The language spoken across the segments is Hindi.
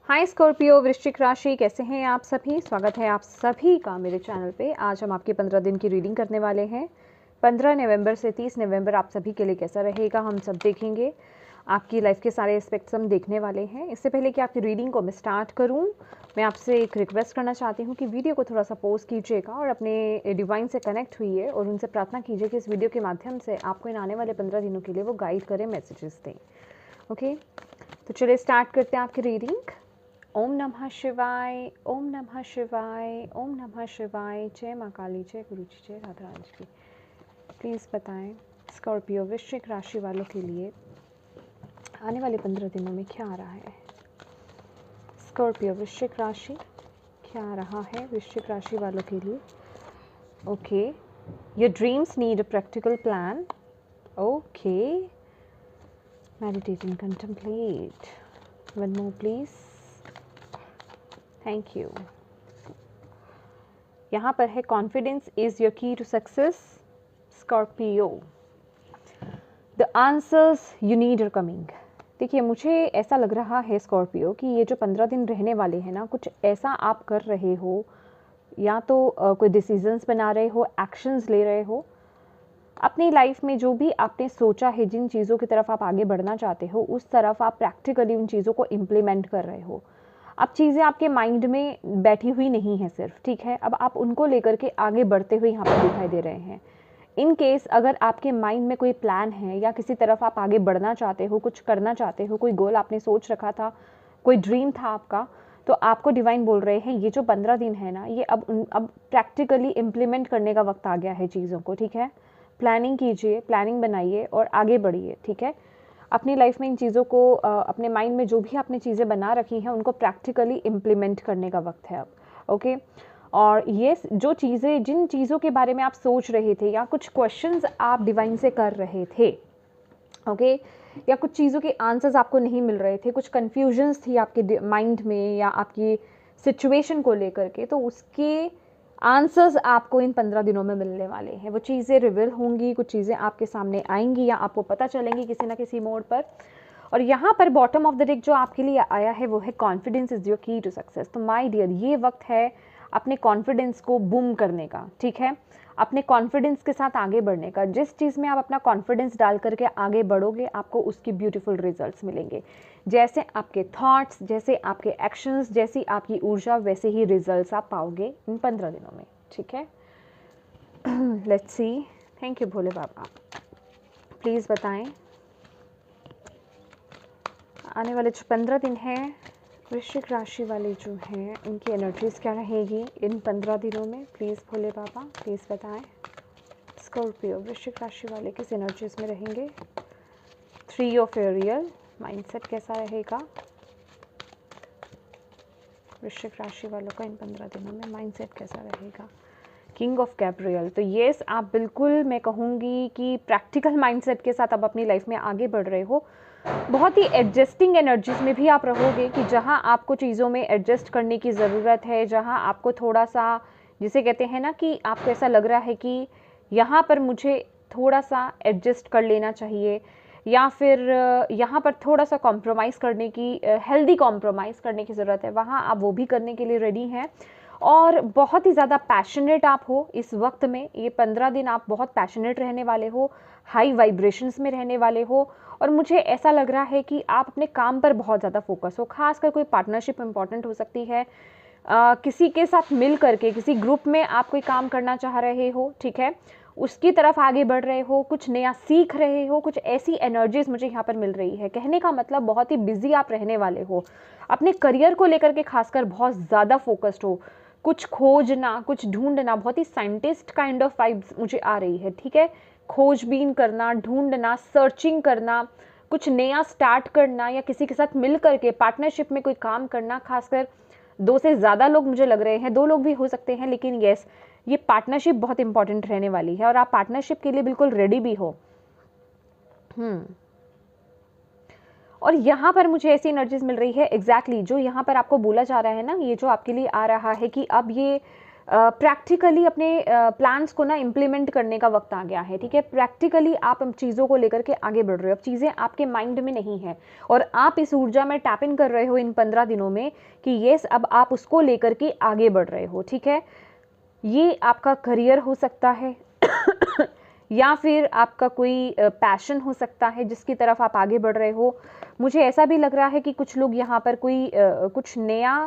हाय स्कॉर्पियो, वृश्चिक राशि, कैसे हैं आप सभी। स्वागत है आप सभी का मेरे चैनल पे। आज हम आपकी 15 दिन की रीडिंग करने वाले हैं। 15 नवंबर से 30 नवंबर आप सभी के लिए कैसा रहेगा हम सब देखेंगे। आपकी लाइफ के सारे एस्पेक्ट्स हम देखने वाले हैं। इससे पहले कि आपकी रीडिंग को मैं स्टार्ट करूं, मैं आपसे एक रिक्वेस्ट करना चाहती हूं कि वीडियो को थोड़ा सा पॉज कीजिएगा और अपने डिवाइन से कनेक्ट हुई और उनसे प्रार्थना कीजिए कि इस वीडियो के माध्यम से आपको इन आने वाले 15 दिनों के लिए वो गाइड करें, मैसेजेस दें। ओके, तो चलिए स्टार्ट करते हैं आपकी रीडिंग। ओम नमः शिवाय, ओम नमः शिवाय, ओम नमः शिवाय। जय माँ काली, जय गुरु जी, जय राधा रानी की। प्लीज़ बताएं स्कॉर्पियो वृश्चिक राशि वालों के लिए आने वाले 15 दिनों में क्या आ रहा है। स्कॉर्पियो वृश्चिक राशि, क्या आ रहा है वृश्चिक राशि वालों के लिए। Okay, your dreams need a practical plan. Okay, meditate and contemplate. One more please. Thank you. यहाँ पर है confidence is your key to success. Scorpio, the answers you need are coming. देखिए, मुझे ऐसा लग रहा है स्कॉर्पियो कि ये जो 15 दिन रहने वाले हैं ना, कुछ ऐसा आप कर रहे हो, या तो कोई डिसीजंस बना रहे हो, एक्शंस ले रहे हो अपनी लाइफ में। जो भी आपने सोचा है, जिन चीज़ों की तरफ आप आगे बढ़ना चाहते हो, उस तरफ आप प्रैक्टिकली उन चीज़ों को इम्प्लीमेंट कर रहे हो। अब चीज़ें आपके माइंड में बैठी हुई नहीं है सिर्फ, ठीक है। अब आप उनको लेकर के आगे बढ़ते हुए यहाँ पर दिखाई दे रहे हैं। इन केस अगर आपके माइंड में कोई प्लान है या किसी तरफ आप आगे बढ़ना चाहते हो, कुछ करना चाहते हो, कोई गोल आपने सोच रखा था, कोई ड्रीम था आपका, तो आपको डिवाइन बोल रहे हैं ये जो 15 दिन है ना, ये अब प्रैक्टिकली इम्प्लीमेंट करने का वक्त आ गया है चीज़ों को, ठीक है। प्लानिंग कीजिए, प्लानिंग बनाइए और आगे बढ़िए, ठीक है। अपनी लाइफ में इन चीज़ों को अपने माइंड में जो भी आपने चीज़ें बना रखी हैं उनको प्रैक्टिकली इम्प्लीमेंट करने का वक्त है अब। ओके, और ये जो चीज़ें, जिन चीज़ों के बारे में आप सोच रहे थे या कुछ क्वेश्चंस आप डिवाइन से कर रहे थे, ओके, या कुछ चीज़ों के आंसर्स आपको नहीं मिल रहे थे, कुछ कन्फ्यूजन्स थी आपके माइंड में या आपकी सिचुएशन को लेकर के, तो उसके आंसर्स आपको इन 15 दिनों में मिलने वाले हैं। वो चीज़ें रिवील होंगी, कुछ चीज़ें आपके सामने आएंगी या आपको पता चलेंगी किसी ना किसी मोड पर। और यहाँ पर बॉटम ऑफ द डेक जो आपके लिए आया है वो है confidence is your key to success. तो माय डियर, ये वक्त है अपने कॉन्फिडेंस को बूम करने का, ठीक है। अपने कॉन्फिडेंस के साथ आगे बढ़ने का। जिस चीज़ में आप अपना कॉन्फिडेंस डाल करके आगे बढ़ोगे, आपको उसकी ब्यूटीफुल रिजल्ट्स मिलेंगे। जैसे आपके थॉट्स, जैसे आपके एक्शंस, जैसी आपकी ऊर्जा, वैसे ही रिजल्ट्स आप पाओगे इन 15 दिनों में, ठीक है। Let's see. Thank you Bhole Baba. Please बताएं आने वाले जो 15 दिन हैं वृश्चिक राशि वाले जो हैं, उनकी एनर्जीज क्या रहेगी इन 15 दिनों में। प्लीज़ भोले बाबा, प्लीज़ बताएं स्कॉर्पियो वृश्चिक राशि वाले किस एनर्जीज में रहेंगे। 3 ऑफ एरियल, माइंडसेट कैसा रहेगा वृश्चिक राशि वालों का इन 15 दिनों में, माइंडसेट कैसा रहेगा। किंग ऑफ गैब्रियल, तो येस, आप बिल्कुल, मैं कहूँगी कि प्रैक्टिकल माइंडसेट के साथ आप अपनी लाइफ में आगे बढ़ रहे हो। बहुत ही एडजस्टिंग एनर्जीज में भी आप रहोगे कि जहाँ आपको चीज़ों में एडजस्ट करने की ज़रूरत है, जहाँ आपको थोड़ा सा, जिसे कहते हैं ना कि आपको ऐसा लग रहा है कि यहाँ पर मुझे थोड़ा सा एडजस्ट कर लेना चाहिए, या फिर यहाँ पर थोड़ा सा कॉम्प्रोमाइज़ करने की, हेल्दी कॉम्प्रोमाइज़ करने की ज़रूरत है, वहाँ आप वो भी करने के लिए रेडी हैं। और बहुत ही ज़्यादा पैशनेट आप हो इस वक्त में। ये 15 दिन आप बहुत पैशनेट रहने वाले हो, हाई वाइब्रेशंस में रहने वाले हो। और मुझे ऐसा लग रहा है कि आप अपने काम पर बहुत ज़्यादा फोकस हो, खासकर कोई पार्टनरशिप इंपॉर्टेंट हो सकती है। किसी के साथ मिल करके किसी ग्रुप में आप कोई काम करना चाह रहे हो, ठीक है, उसकी तरफ आगे बढ़ रहे हो, कुछ नया सीख रहे हो, कुछ ऐसी एनर्जीज मुझे यहाँ पर मिल रही है। कहने का मतलब बहुत ही बिजी आप रहने वाले हो, अपने करियर को लेकर के खासकर बहुत ज़्यादा फोकस्ड हो, कुछ खोजना, कुछ ढूंढना, बहुत ही साइंटिस्ट काइंड ऑफ वाइब्स मुझे आ रही है, ठीक है। खोजबीन करना, ढूंढना, सर्चिंग करना, कुछ नया स्टार्ट करना, या किसी के साथ मिल करके पार्टनरशिप में कोई काम करना। खासकर 2 से ज़्यादा लोग मुझे लग रहे हैं, 2 लोग भी हो सकते हैं, लेकिन यस, ये पार्टनरशिप बहुत इंपॉर्टेंट रहने वाली है और आप पार्टनरशिप के लिए बिल्कुल रेडी भी हो। और यहाँ पर मुझे ऐसी एनर्जीज मिल रही है एग्जैक्टली जो यहाँ पर आपको बोला जा रहा है ना, ये जो आपके लिए आ रहा है कि अब ये प्रैक्टिकली अपने प्लान्स को ना इम्प्लीमेंट करने का वक्त आ गया है, ठीक है। प्रैक्टिकली आप चीज़ों को लेकर के आगे बढ़ रहे हो, अब चीज़ें आपके माइंड में नहीं है और आप इस ऊर्जा में टैप इन कर रहे हो इन 15 दिनों में कि येस अब आप उसको लेकर के आगे बढ़ रहे हो, ठीक है। ये आपका करियर हो सकता है या फिर आपका कोई पैशन हो सकता है जिसकी तरफ आप आगे बढ़ रहे हो। मुझे ऐसा भी लग रहा है कि कुछ लोग यहाँ पर कोई कुछ नया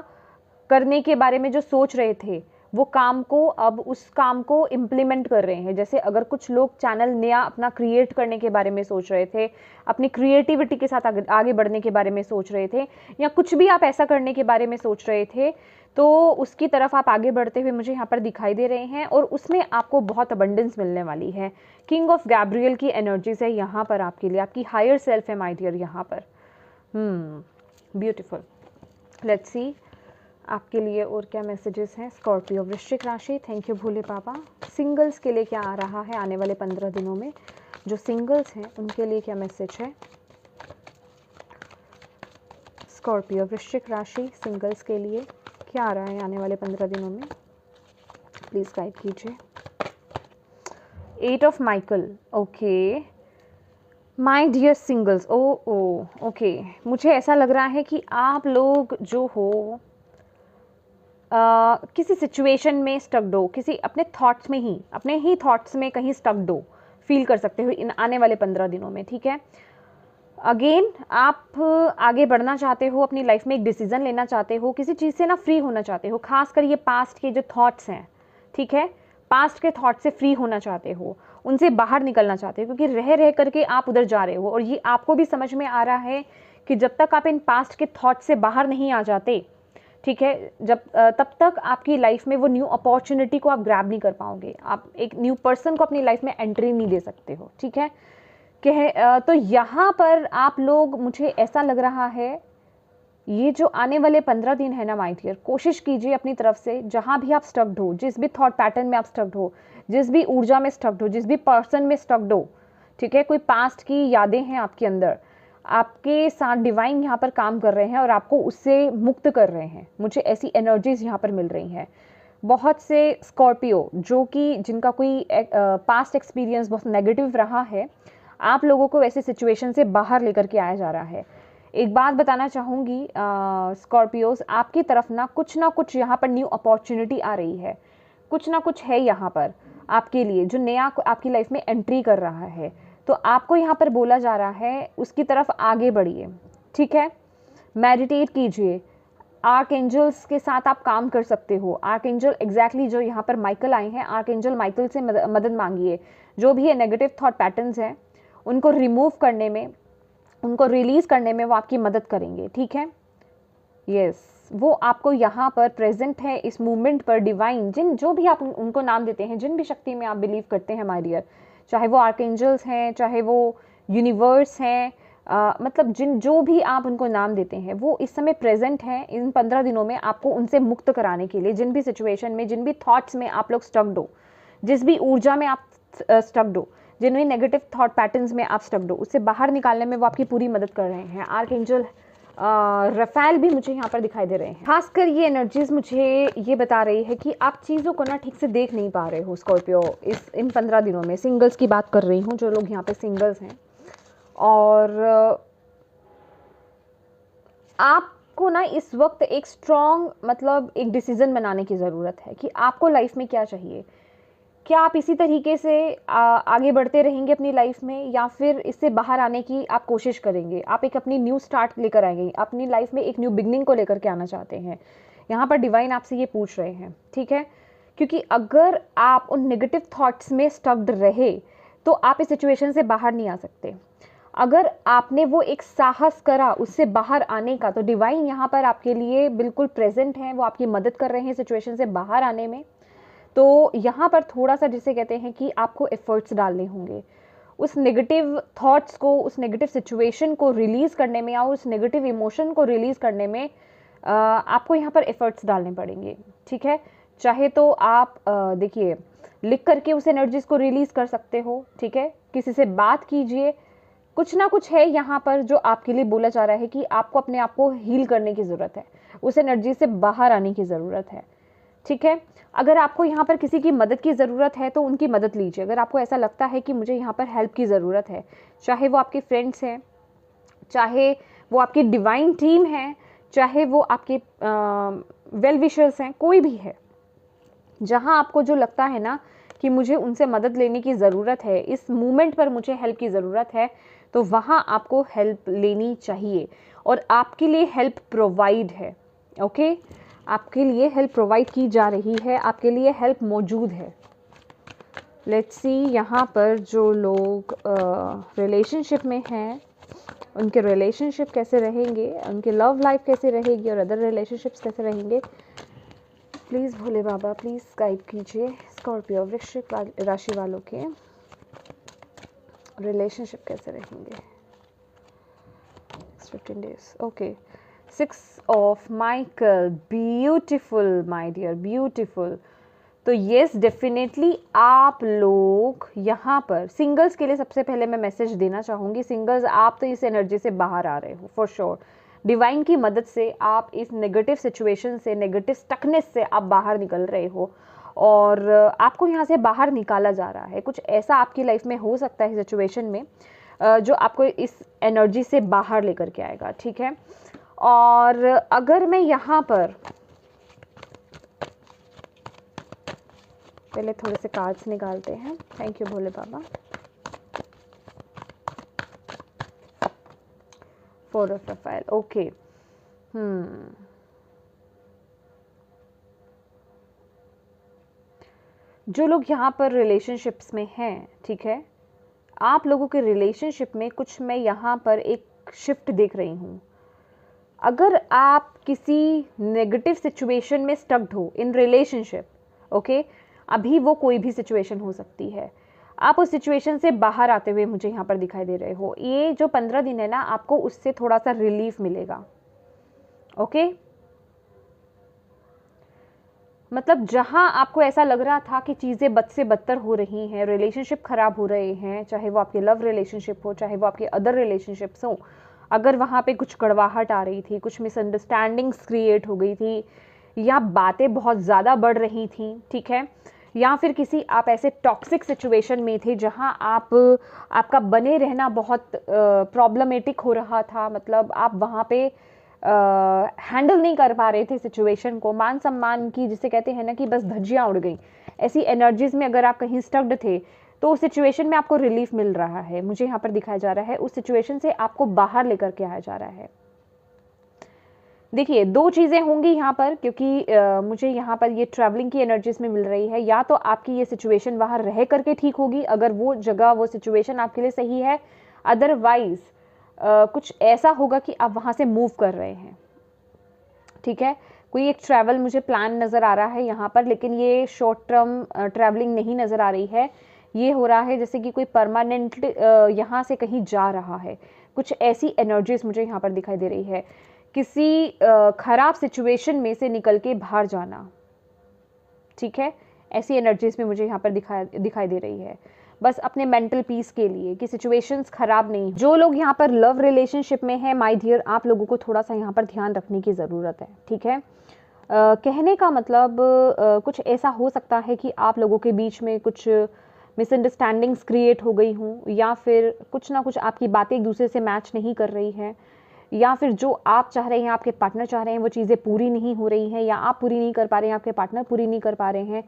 करने के बारे में जो सोच रहे थे वो काम को अब उस काम को इम्प्लीमेंट कर रहे हैं। जैसे अगर कुछ लोग चैनल नया अपना क्रिएट करने के बारे में सोच रहे थे, अपनी क्रिएटिविटी के साथ आगे बढ़ने के बारे में सोच रहे थे, या कुछ भी आप ऐसा करने के बारे में सोच रहे थे, तो उसकी तरफ आप आगे बढ़ते हुए मुझे यहाँ पर दिखाई दे रहे हैं और उसमें आपको बहुत अबंडेंस मिलने वाली है। किंग ऑफ गैब्रियल की एनर्जीज है यहाँ पर आपके लिए, आपकी हायर सेल्फ है माय डियर यहाँ पर। ब्यूटीफुल। लेट्स सी आपके लिए और क्या मैसेजेस हैं। स्कॉर्पियो वृश्चिक राशि, थैंक यू भोले पापा। सिंगल्स के लिए क्या आ रहा है आने वाले 15 दिनों में, जो सिंगल्स हैं उनके लिए क्या मैसेज है। स्कॉर्पियो वृश्चिक राशि सिंगल्स के लिए क्या आ रहा है आने वाले 15 दिनों में, प्लीज़ गाइड कीजिए। 8 of Michael, okay my dear singles, okay. मुझे ऐसा लग रहा है कि आप लोग जो हो किसी सिचुएशन में स्टक्ड हो, किसी अपने थॉट्स में ही, अपने ही थॉट्स में कहीं स्टक्ड हो, फील कर सकते हो इन आने वाले 15 दिनों में, ठीक है। अगेन आप आगे बढ़ना चाहते हो, अपनी लाइफ में एक डिसीजन लेना चाहते हो, किसी चीज़ से ना फ्री होना चाहते हो, खासकर ये पास्ट के जो थॉट्स हैं, ठीक है, पास्ट के थॉट से फ्री होना चाहते हो, उनसे बाहर निकलना चाहते हो, क्योंकि रह रह करके आप उधर जा रहे हो और ये आपको भी समझ में आ रहा है कि जब तक आप इन पास्ट के थॉट से बाहर नहीं आ जाते, ठीक है, तब तक आपकी लाइफ में वो न्यू अपॉर्चुनिटी को आप ग्रैब नहीं कर पाओगे, आप एक न्यू पर्सन को अपनी लाइफ में एंट्री नहीं दे सकते हो, ठीक है। तो यहाँ पर आप लोग, मुझे ऐसा लग रहा है ये जो आने वाले 15 दिन है ना माय डियर, कोशिश कीजिए अपनी तरफ से, जहाँ भी आप स्टक्ड हो, जिस भी थॉट पैटर्न में आप स्टक्ड हो, जिस भी ऊर्जा में स्टक्ड हो, जिस भी पर्सन में स्टक्ड हो, ठीक है, कोई पास्ट की यादें हैं आपके अंदर, आपके साथ डिवाइन यहाँ पर काम कर रहे हैं और आपको उससे मुक्त कर रहे हैं। मुझे ऐसी एनर्जीज यहाँ पर मिल रही हैं। बहुत से स्कॉर्पियो जो कि जिनका कोई पास्ट एक्सपीरियंस बहुत नेगेटिव रहा है, आप लोगों को ऐसे सिचुएशन से बाहर लेकर के आया जा रहा है। एक बात बताना चाहूँगी स्कॉर्पियोज, आपकी तरफ ना कुछ यहाँ पर न्यू अपॉर्चुनिटी आ रही है, कुछ ना कुछ है यहाँ पर आपके लिए जो नया आपकी लाइफ में एंट्री कर रहा है। तो आपको यहाँ पर बोला जा रहा है उसकी तरफ आगे बढ़िए, ठीक है, मेडिटेट कीजिए, आर्क एंजल्स के साथ आप काम कर सकते हो। आर्क एंजल एग्जैक्टली जो यहाँ पर माइकल आए हैं, आर्क एंजल माइकल से मदद मांगिए। जो भी ये नेगेटिव थॉट पैटर्न्स हैं उनको रिमूव करने में, उनको रिलीज करने में वो आपकी मदद करेंगे, ठीक है। यस, वो आपको यहाँ पर प्रेजेंट है इस मूवमेंट पर। डिवाइन, जो भी आप उनको नाम देते हैं, जिन भी शक्ति में आप बिलीव करते हैं माय डियर, चाहे वो आर्कएंजल्स हैं, चाहे वो यूनिवर्स हैं, मतलब जो भी आप उनको नाम देते हैं, वो इस समय प्रेजेंट हैं इन 15 दिनों में आपको उनसे मुक्त कराने के लिए। जिन भी सिचुएशन में, जिन भी थॉट्स में आप लोग स्टक्ड हो, जिस भी ऊर्जा में आप स्टक्ड हो, जिन भी नेगेटिव थॉट पैटर्न्स में आप स्टक्ड हो, उससे बाहर निकालने में वो आपकी पूरी मदद कर रहे हैं। आर्कएंजल रफेल भी मुझे यहाँ पर दिखाई दे रहे हैं। खासकर ये एनर्जीज मुझे ये बता रही है कि आप चीज़ों को ना ठीक से देख नहीं पा रहे हो स्कॉर्पियो इन 15 दिनों में। सिंगल्स की बात कर रही हूँ, जो लोग यहाँ पे सिंगल्स हैं, और आपको ना इस वक्त एक स्ट्रॉन्ग, मतलब एक डिसीजन बनाने की ज़रूरत है कि आपको लाइफ में क्या चाहिए। क्या आप इसी तरीके से आगे बढ़ते रहेंगे अपनी लाइफ में, या फिर इससे बाहर आने की आप कोशिश करेंगे। आप एक अपनी न्यू स्टार्ट लेकर आएंगे, अपनी लाइफ में एक न्यू बिगनिंग को लेकर के आना चाहते हैं। यहाँ पर डिवाइन आपसे ये पूछ रहे हैं, ठीक है, क्योंकि अगर आप उन नेगेटिव थॉट्स में स्टक्ड रहे तो आप इस सिचुएशन से बाहर नहीं आ सकते। अगर आपने वो एक साहस करा उससे बाहर आने का, तो डिवाइन यहाँ पर आपके लिए बिल्कुल प्रेजेंट हैं, वो आपकी मदद कर रहे हैं सिचुएशन से बाहर आने में। तो यहाँ पर थोड़ा सा जिसे कहते हैं कि आपको एफर्ट्स डालने होंगे उस नेगेटिव थॉट्स को, उस नेगेटिव सिचुएशन को रिलीज़ करने में, या उस नेगेटिव इमोशन को रिलीज़ करने में आपको यहाँ पर एफर्ट्स डालने पड़ेंगे, ठीक है। चाहे तो आप देखिए लिख करके उस एनर्जीज को रिलीज़ कर सकते हो, ठीक है, किसी से बात कीजिए, कुछ ना कुछ है यहाँ पर जो आपके लिए बोला जा रहा है कि आपको अपने आप को हील करने की ज़रूरत है, उस एनर्जी से बाहर आने की ज़रूरत है, ठीक है। अगर आपको यहाँ पर किसी की मदद की ज़रूरत है तो उनकी मदद लीजिए। अगर आपको ऐसा लगता है कि मुझे यहाँ पर हेल्प की ज़रूरत है, चाहे वो आपके फ्रेंड्स हैं, चाहे वो आपकी डिवाइन टीम है, चाहे वो आपके वेल विशर्स हैं, कोई भी है, जहाँ आपको जो लगता है ना कि मुझे उनसे मदद लेने की ज़रूरत है, इस मोमेंट पर मुझे हेल्प की ज़रूरत है, तो वहाँ आपको हेल्प लेनी चाहिए और आपके लिए हेल्प प्रोवाइड है। ओके, आपके लिए हेल्प प्रोवाइड की जा रही है, आपके लिए हेल्प मौजूद है। लेट्स सी यहाँ पर जो लोग रिलेशनशिप में हैं, उनके रिलेशनशिप कैसे रहेंगे, उनके लव लाइफ कैसे रहेगी और अदर रिलेशनशिप्स कैसे रहेंगे। Please Bhole Baba please guide कीजिए स्कॉर्पियो वृश्चिक राशि वालों के रिलेशनशिप कैसे रहेंगे 15 days. Okay, 6 of Michael, beautiful my dear, beautiful. तो येस, डेफिनेटली आप लोग यहाँ पर सिंगल्स के लिए सबसे पहले मैं मैसेज देना चाहूँगी, सिंगल्स आप तो इस एनर्जी से बाहर आ रहे हो फॉर श्योर। डिवाइन की मदद से आप इस नेगेटिव सिचुएशन से, नेगेटिव स्टकनेस से आप बाहर निकल रहे हो और आपको यहाँ से बाहर निकाला जा रहा है। कुछ ऐसा आपकी लाइफ में हो सकता है सिचुएशन में जो आपको इस एनर्जी से बाहर लेकर के आएगा, ठीक है। और अगर मैं यहाँ पर पहले थोड़े से कार्ड्स निकालते हैं। Thank you Bhole Baba. 4 of Rafale, okay. जो लोग यहाँ पर रिलेशनशिप्स में हैं, ठीक है, आप लोगों के रिलेशनशिप में कुछ मैं यहाँ पर एक शिफ्ट देख रही हूँ। अगर आप किसी नेगेटिव सिचुएशन में स्टक्ड हो इन रिलेशनशिप, ओके, अभी वो कोई भी सिचुएशन हो सकती है, आप उस सिचुएशन से बाहर आते हुए मुझे यहाँ पर दिखाई दे रहे हो। ये जो 15 दिन है ना, आपको उससे थोड़ा सा रिलीफ मिलेगा। ओके, मतलब जहां आपको ऐसा लग रहा था कि चीज़ें बद से बदतर हो रही हैं, रिलेशनशिप खराब हो रहे हैं, चाहे वो आपके लव रिलेशनशिप हो, चाहे वो आपके अदर रिलेशनशिप्स हो, अगर वहाँ पे कुछ कड़वाहट आ रही थी, कुछ मिसअंडरस्टैंडिंग्स क्रिएट हो गई थी, या बातें बहुत ज़्यादा बढ़ रही थी, ठीक है, या फिर किसी आप ऐसे टॉक्सिक सिचुएशन में थे जहां आपका बने रहना बहुत प्रॉब्लमेटिक हो रहा था, मतलब आप वहाँ पे हैंडल नहीं कर पा रहे थे सिचुएशन को, मान सम्मान की जिसे कहते हैं ना कि बस धज्जियां उड़ गई, ऐसी एनर्जीज में अगर आप कहीं स्टक्ड थे तो उस सिचुएशन में आपको रिलीफ मिल रहा है, मुझे यहाँ पर दिखाया जा रहा है। उस सिचुएशन से आपको बाहर लेकर के आया जा रहा है। देखिए, दो चीज़ें होंगी यहाँ पर, क्योंकि मुझे यहाँ पर ये ट्रैवलिंग की एनर्जीज में मिल रही है। या तो आपकी ये सिचुएशन वहाँ रह करके ठीक होगी, अगर वो जगह वो सिचुएशन आपके लिए सही है, अदरवाइज कुछ ऐसा होगा कि आप वहाँ से मूव कर रहे हैं, ठीक है। कोई एक ट्रैवल मुझे प्लान नज़र आ रहा है यहाँ पर, लेकिन ये शॉर्ट टर्म ट्रैवलिंग नहीं नज़र आ रही है। ये हो रहा है जैसे कि कोई परमानेंट यहाँ से कहीं जा रहा है, कुछ ऐसी एनर्जीज मुझे यहाँ पर दिखाई दे रही है। किसी खराब सिचुएशन में से निकल के बाहर जाना, ठीक है, ऐसी एनर्जीज में मुझे यहाँ पर दिखाई दे रही है, बस अपने मेंटल पीस के लिए कि सिचुएशंस खराब नहीं। जो लोग यहाँ पर लव रिलेशनशिप में हैं, माय डियर, आप लोगों को थोड़ा सा यहाँ पर ध्यान रखने की ज़रूरत है, ठीक है। कहने का मतलब कुछ ऐसा हो सकता है कि आप लोगों के बीच में कुछ मिसअंडरस्टैंडिंग्स क्रिएट हो गई हों, या फिर कुछ ना कुछ आपकी बातें एक दूसरे से मैच नहीं कर रही हैं, या फिर जो आप चाह रहे हैं, आपके पार्टनर चाह रहे हैं, वो चीज़ें पूरी नहीं हो रही हैं, या आप पूरी नहीं कर पा रहे हैं, आपके पार्टनर पूरी नहीं कर पा रहे हैं।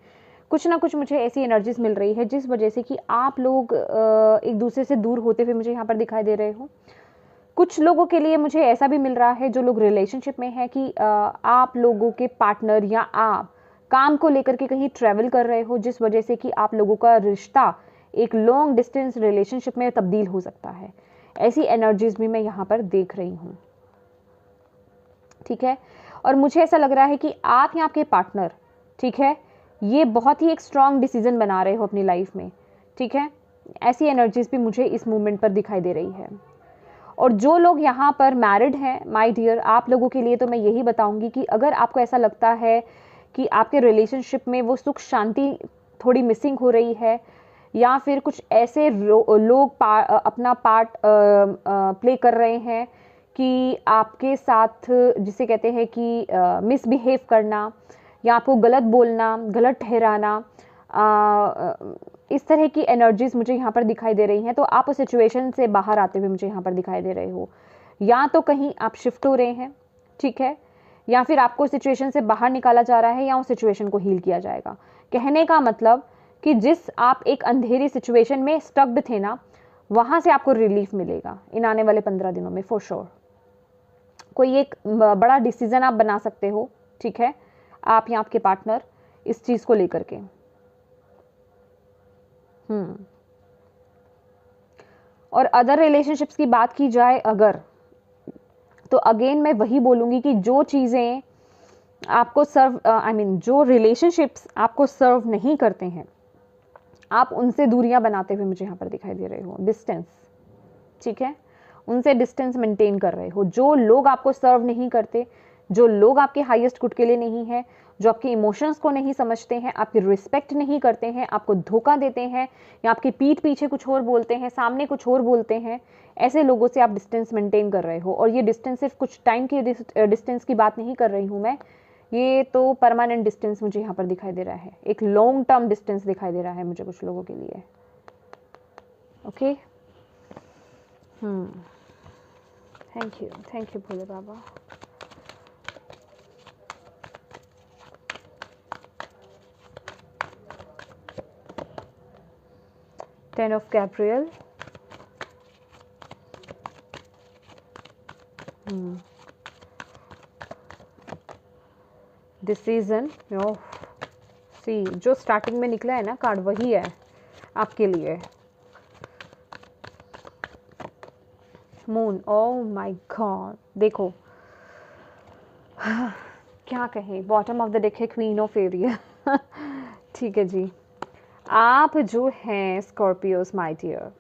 कुछ ना कुछ मुझे ऐसी एनर्जीज मिल रही है जिस वजह से कि आप लोग एक दूसरे से दूर होते हुए मुझे यहाँ पर दिखाई दे रहे हो। कुछ लोगों के लिए मुझे ऐसा भी मिल रहा है, जो लोग रिलेशनशिप में है, कि आप लोगों के पार्टनर या आप काम को लेकर के कहीं ट्रैवल कर रहे हो, जिस वजह से कि आप लोगों का रिश्ता एक लॉन्ग डिस्टेंस रिलेशनशिप में तब्दील हो सकता है। ऐसी एनर्जीज भी मैं यहाँ पर देख रही हूँ, ठीक है। और मुझे ऐसा लग रहा है कि आप या आपके पार्टनर, ठीक है, ये बहुत ही एक स्ट्रॉन्ग डिसीजन बना रहे हो अपनी लाइफ में, ठीक है। ऐसी एनर्जीज भी मुझे इस मूवमेंट पर दिखाई दे रही है। और जो लोग यहाँ पर मैरिड हैं, माय डियर, आप लोगों के लिए तो मैं यही बताऊंगी कि अगर आपको ऐसा लगता है कि आपके रिलेशनशिप में वो सुख शांति थोड़ी मिसिंग हो रही है, या फिर कुछ ऐसे लोग अपना पार्ट प्ले कर रहे हैं कि आपके साथ, जिसे कहते हैं कि मिसबिहेव करना, या आपको गलत बोलना, गलत ठहराना, इस तरह की एनर्जीज मुझे यहाँ पर दिखाई दे रही हैं। तो आप उस सिचुएशन से बाहर आते हुए मुझे यहाँ पर दिखाई दे रहे हो। या तो कहीं आप शिफ्ट हो रहे हैं, ठीक है, या फिर आपको सिचुएशन से बाहर निकाला जा रहा है, या उस सिचुएशन को हील किया जाएगा। कहने का मतलब कि जिस आप एक अंधेरी सिचुएशन में स्टक्ड थे ना, वहाँ से आपको रिलीफ मिलेगा इन आने वाले 15 दिनों में फॉर श्योर। कोई एक बड़ा डिसीजन आप बना सकते हो, ठीक है, आप या आपके पार्टनर इस चीज़ को लेकर के। और अदर रिलेशनशिप्स की बात की जाए अगर, तो अगेन मैं वही बोलूँगी कि जो चीज़ें आपको सर्व जो रिलेशनशिप्स आपको सर्व नहीं करते हैं, आप उनसे दूरियां बनाते हुए मुझे यहाँ पर दिखाई दे रहे हो, डिस्टेंस, ठीक है, उनसे डिस्टेंस मेंटेन कर रहे हो। जो लोग आपको सर्व नहीं करते, जो लोग आपके हाईएस्ट गुड के लिए नहीं है, जो आपके इमोशंस को नहीं समझते हैं, आपकी रिस्पेक्ट नहीं करते हैं, आपको धोखा देते हैं, या आपकी पीठ पीछे कुछ और बोलते हैं, सामने कुछ और बोलते हैं, ऐसे लोगों से आप डिस्टेंस मेंटेन कर रहे हो। और ये डिस्टेंस सिर्फ कुछ टाइम की डिस्टेंस की बात नहीं कर रही हूँ मैं, ये तो परमानेंट डिस्टेंस मुझे यहाँ पर दिखाई दे रहा है, एक लॉन्ग टर्म डिस्टेंस दिखाई दे रहा है मुझे कुछ लोगों के लिए। Okay, thank you Bhole Baba. Ten of Gabriel, decision, see जो स्टार्टिंग में निकला है ना कार्ड वही है आपके लिए। मून, ओह माय गॉड, देखो क्या कहें, बॉटम ऑफ द डेक है क्वीन ऑफ एरिया। ठीक है जी, आप जो हैं स्कॉर्पियोस माय डियर,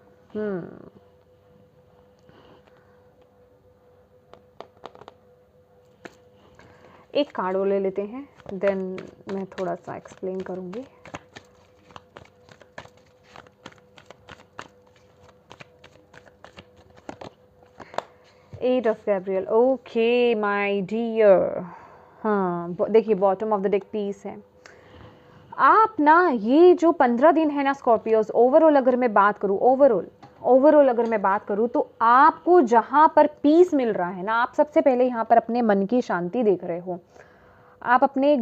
एक कार्ड और ले लेते हैं, देन मैं थोड़ा सा एक्सप्लेन करूंगी। Eight of Gabriel, okay my dear. हाँ देखिए, bottom of the deck piece है। आप ना ये जो 15 दिन है ना स्कॉर्पियोस, ओवरऑल अगर मैं बात करूँ, ओवरऑल अगर मैं बात करूँ, तो आपको जहाँ पर पीस मिल रहा है ना, आप सबसे पहले यहाँ पर अपने मन की शांति देख रहे हो। आप अपने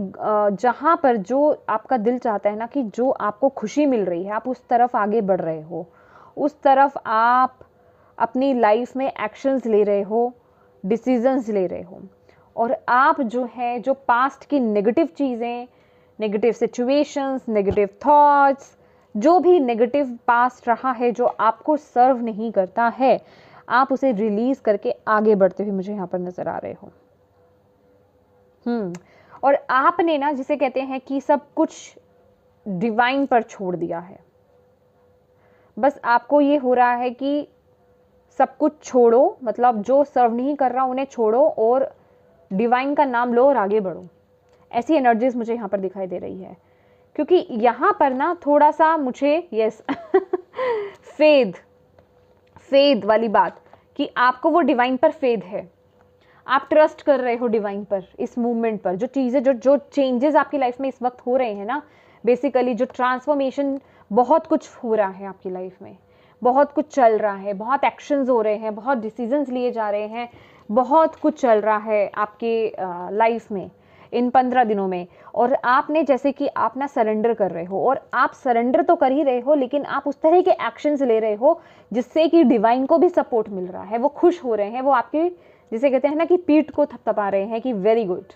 जहाँ पर जो आपका दिल चाहता है ना, कि जो आपको खुशी मिल रही है, आप उस तरफ आगे बढ़ रहे हो, उस तरफ आप अपनी लाइफ में एक्शंस ले रहे हो, डिसीजंस ले रहे हो। और आप जो है, जो पास्ट की नेगेटिव चीज़ें, नेगेटिव सिचुएशंस, नेगेटिव थॉट्स, जो भी नेगेटिव पास्ट रहा है जो आपको सर्व नहीं करता है, आप उसे रिलीज करके आगे बढ़ते हुए मुझे यहाँ पर नजर आ रहे हो। और आपने ना, जिसे कहते हैं कि सब कुछ डिवाइन पर छोड़ दिया है। बस आपको ये हो रहा है कि सब कुछ छोड़ो, मतलब जो सर्व नहीं कर रहा उन्हें छोड़ो और डिवाइन का नाम लो और आगे बढ़ो। ऐसी एनर्जीज मुझे यहाँ पर दिखाई दे रही है, क्योंकि यहाँ पर ना थोड़ा सा मुझे यस फेद वाली बात, कि आपको वो डिवाइन पर फेद है, आप ट्रस्ट कर रहे हो डिवाइन पर, इस मूवमेंट पर, जो चीज़ें जो चेंजेस आपकी लाइफ में इस वक्त हो रहे हैं ना, बेसिकली जो ट्रांसफॉर्मेशन, बहुत कुछ हो रहा है आपकी लाइफ में, बहुत कुछ चल रहा है, बहुत एक्शंस हो रहे हैं, बहुत डिसीजंस लिए जा रहे हैं, बहुत कुछ चल रहा है आपके लाइफ में इन 15 दिनों में। और आपने जैसे कि आप ना सरेंडर कर रहे हो, और आप सरेंडर तो कर ही रहे हो, लेकिन आप उस तरह के एक्शंस ले रहे हो जिससे कि डिवाइन को भी सपोर्ट मिल रहा है, वो खुश हो रहे हैं, वो आपकी, जिसे कहते हैं ना कि पीठ को थपथपा रहे हैं कि वेरी गुड,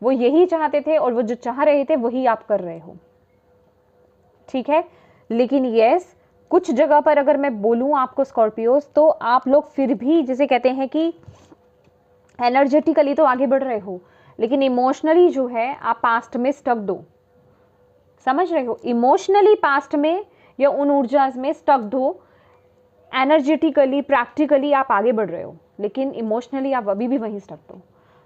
वो यही चाहते थे और वो जो चाह रहे थे वही आप कर रहे हो। ठीक है, लेकिन यस, कुछ जगह पर अगर मैं बोलूं आपको स्कॉर्पियोस, तो आप लोग फिर भी, जिसे कहते हैं कि एनर्जेटिकली तो आगे बढ़ रहे हो, लेकिन इमोशनली जो है आप पास्ट में स्टक्ड हो। समझ रहे हो, इमोशनली पास्ट में या उन ऊर्जा में स्टक्ड हो। एनर्जेटिकली, प्रैक्टिकली आप आगे बढ़ रहे हो, लेकिन इमोशनली आप अभी भी वहीं स्टक्ड हो।